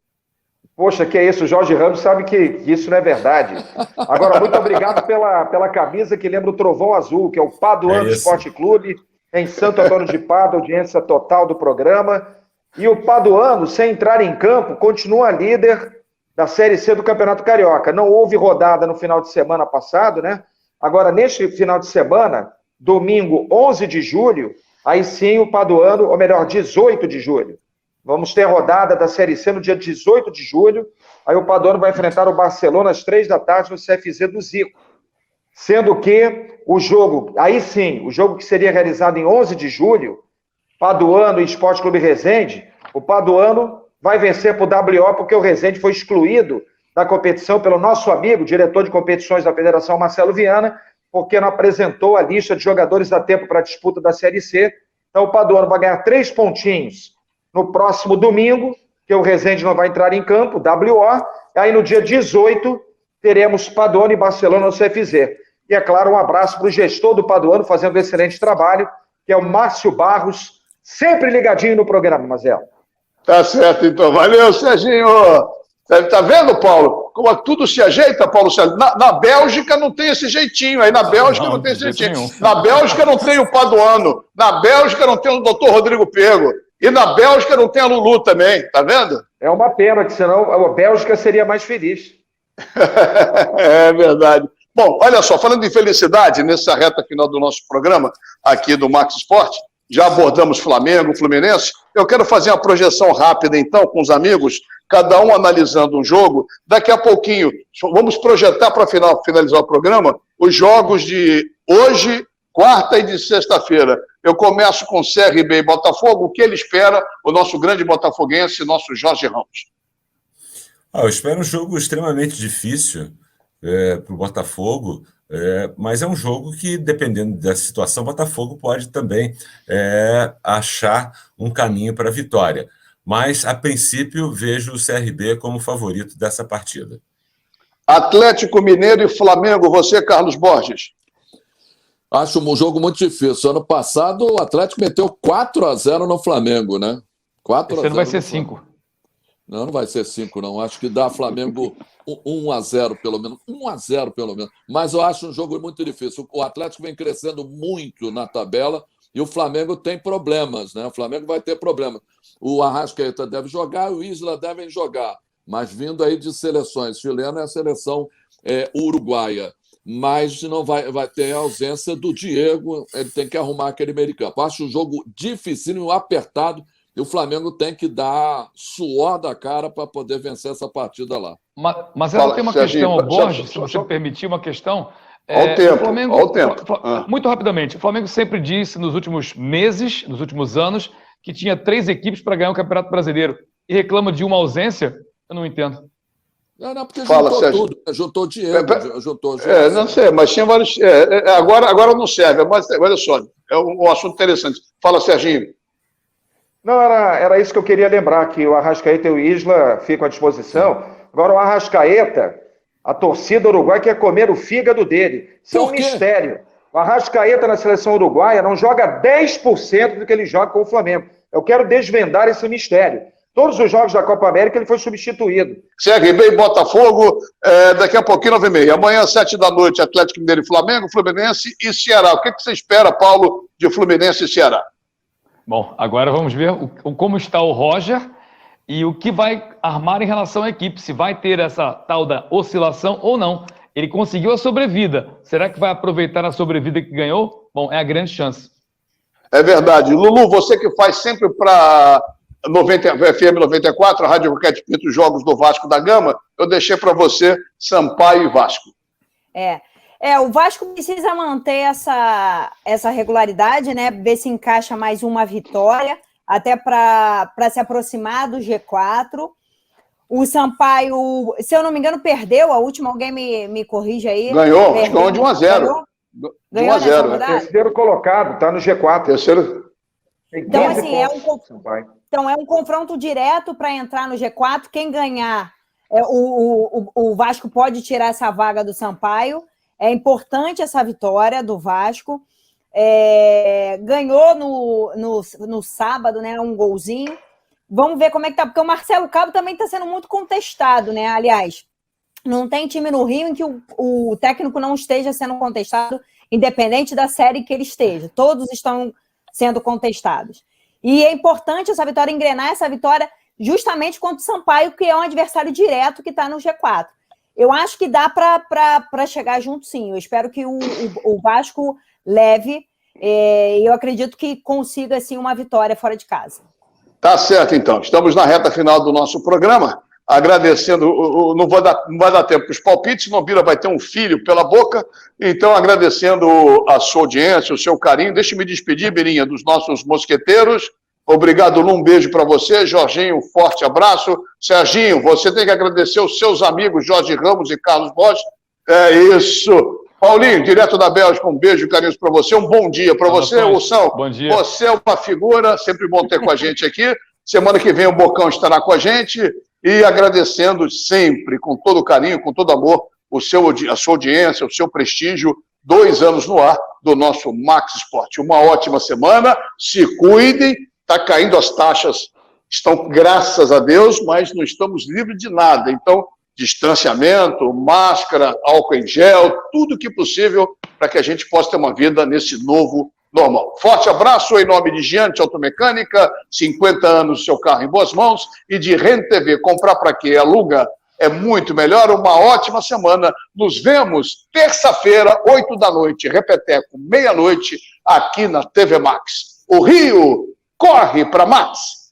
G: Poxa, que é isso? O Jorge Ramos sabe que isso não é verdade. Agora, muito obrigado pela camisa que lembra o Trovão Azul, que é o Paduano Esporte Clube, em Santo Antônio de Pádua, audiência total do programa. E o Paduano, sem entrar em campo, continua líder da Série C do Campeonato Carioca. Não houve rodada no final de semana passado, né? Agora, neste final de semana, domingo 11 de julho, aí sim o Paduano, ou melhor, 18 de julho. Vamos ter a rodada da Série C no dia 18 de julho. Aí o Paduano vai enfrentar o Barcelona às 15h no CFZ do Zico. Sendo que o jogo, aí sim, o jogo que seria realizado em 11 de julho, Paduano e Esporte Clube Resende, o Paduano vai vencer por WO porque o Resende foi excluído da competição pelo nosso amigo, diretor de competições da Federação, Marcelo Viana, porque não apresentou a lista de jogadores a tempo para a disputa da Série C. Então o Paduano vai ganhar 3 pontinhos no próximo domingo que o Rezende não vai entrar em campo, WO. Aí no dia 18, teremos Paduano e Barcelona no CFZ. E, é claro, um abraço para o gestor do Paduano, fazendo um excelente trabalho, que é o Márcio Barros, sempre ligadinho no programa, Mazela.
A: Tá certo, então. Valeu, Serginho. Tá vendo, Paulo? Como tudo se ajeita, Paulo Sérgio? Na Bélgica não tem esse jeitinho. Aí na Bélgica não tem esse jeitinho. Na Bélgica não tem o Paduano. Na Bélgica não tem o doutor Rodrigo Pego. E na Bélgica não tem a Lulu também. Tá vendo?
G: É uma pena, que senão a Bélgica seria mais feliz.
A: É verdade. Bom, olha só, falando em felicidade, nessa reta final do nosso programa, aqui do Max Esporte, já abordamos Flamengo, Fluminense. Eu quero fazer uma projeção rápida, então, com os amigos, cada um analisando um jogo. Daqui a pouquinho, vamos projetar para finalizar o programa os jogos de hoje, quarta e de sexta-feira. Eu começo com CRB e Botafogo. O que ele espera, o nosso grande botafoguense, nosso Jorge Ramos?
C: Eu espero um jogo extremamente difícil para o Botafogo, mas é um jogo que, dependendo da situação, o Botafogo pode também achar um caminho para a vitória. Mas, a princípio, vejo o CRB como favorito dessa partida.
A: Atlético Mineiro e Flamengo, você, Carlos Borges?
D: Acho um jogo muito difícil. Ano passado, o Atlético meteu 4-0 no Flamengo, né? 4-0.
F: Esse ano vai ser 5.
D: Não vai ser 5, não. Acho que dá Flamengo 1-0, pelo menos. 1-0, pelo menos. Mas eu acho um jogo muito difícil. O Atlético vem crescendo muito na tabela e o Flamengo tem problemas, né? O Flamengo vai ter problemas. O Arrascaeta deve jogar, o Isla devem jogar. Mas vindo aí de seleções, chilena é a seleção uruguaia. Mas não vai ter a ausência do Diego, ele tem que arrumar aquele meio de campo. Acho um jogo dificílimo, apertado, e o Flamengo tem que dar suor da cara para poder vencer essa partida lá.
F: Mas ela tem uma questão, Borges, se você me permitir, uma questão.
A: Ao tempo.
F: Muito rapidamente, o Flamengo sempre disse nos últimos meses, nos últimos anos, que tinha 3 equipes para ganhar o Campeonato Brasileiro. E reclama de uma ausência? Eu não entendo.
D: Não, porque juntou tudo. Juntou Diego, juntou Gerson.
A: Não sei, mas tinha vários. Agora não serve, mas olha só, é um assunto interessante. Fala, Serginho.
G: Não, era isso que eu queria lembrar, que o Arrascaeta e o Isla ficam à disposição. Agora, o Arrascaeta, a torcida uruguaia quer comer o fígado dele. Isso é um mistério. O Arrascaeta na seleção uruguaia não joga 10% do que ele joga com o Flamengo. Eu quero desvendar esse mistério. Todos os jogos da Copa América ele foi substituído.
A: CRB e Botafogo, daqui a pouquinho, 9h30. Amanhã, 7 da noite, Atlético Mineiro e Flamengo, Fluminense e Ceará. O que você espera, Paulo, de Fluminense e Ceará?
F: Bom, agora vamos ver como está o Roger e o que vai armar em relação à equipe. Se vai ter essa tal da oscilação ou não. Ele conseguiu a sobrevida. Será que vai aproveitar a sobrevida que ganhou? Bom, é a grande chance.
A: É verdade. Lulu, você que faz sempre para FM 94, a Rádio Roquete Pinto, os jogos do Vasco da Gama, eu deixei para você Sampaio e Vasco.
E: O Vasco precisa manter essa regularidade, né? Ver se encaixa mais uma vitória, até para se aproximar do G4. O Sampaio, se eu não me engano, perdeu a última, alguém me corrige aí.
A: Ganhou de 1-0.
E: Ganhou 1-0.
G: Terceiro colocado, está no G4.
A: Terceiro.
E: Então, assim, é um confronto direto para entrar no G4. Quem ganhar, o Vasco pode tirar essa vaga do Sampaio. É importante essa vitória do Vasco. Ganhou no sábado, né? Um golzinho. Vamos ver como é que tá, porque o Marcelo Cabo também está sendo muito contestado, né? Aliás, não tem time no Rio em que o técnico não esteja sendo contestado, independente da série que ele esteja. Todos estão sendo contestados. E é importante essa vitória, engrenar essa vitória justamente contra o Sampaio, que é um adversário direto que está no G4. Eu acho que dá para chegar junto, sim. Eu espero que o Vasco leve, e eu acredito que consiga, assim, uma vitória fora de casa.
A: Tá certo, então. Estamos na reta final do nosso programa. Agradecendo, não vai dar tempo para os palpites, senão Bira vai ter um filho pela boca. Então, agradecendo a sua audiência, o seu carinho. Deixa eu me despedir, Birinha, dos nossos mosqueteiros. Obrigado, Lu, um beijo para você. Jorginho, um forte abraço. Serginho, você tem que agradecer os seus amigos Jorge Ramos e Carlos Bosch. É isso. Paulinho, direto da Bélgica, um beijo, carinhos para você. Um bom dia para você, Wilson.
F: Bom dia.
A: Você é uma figura, sempre bom ter com a gente aqui. Semana que vem o Bocão estará com a gente e agradecendo sempre, com todo carinho, com todo amor, a sua audiência, o seu prestígio, 2 anos no ar do nosso Max Esporte. Uma ótima semana, se cuidem, está caindo as taxas, estão, graças a Deus, mas não estamos livres de nada. Então, distanciamento, máscara, álcool em gel, tudo que possível para que a gente possa ter uma vida nesse novo normal. Forte abraço em nome de Giante Automecânica, 50 anos seu carro em boas mãos, e de Rede TV, comprar para quê? Aluga, é muito melhor. Uma ótima semana. Nos vemos terça-feira, 8 da noite, repeteco, meia-noite, aqui na TV Max. O Rio corre para Max.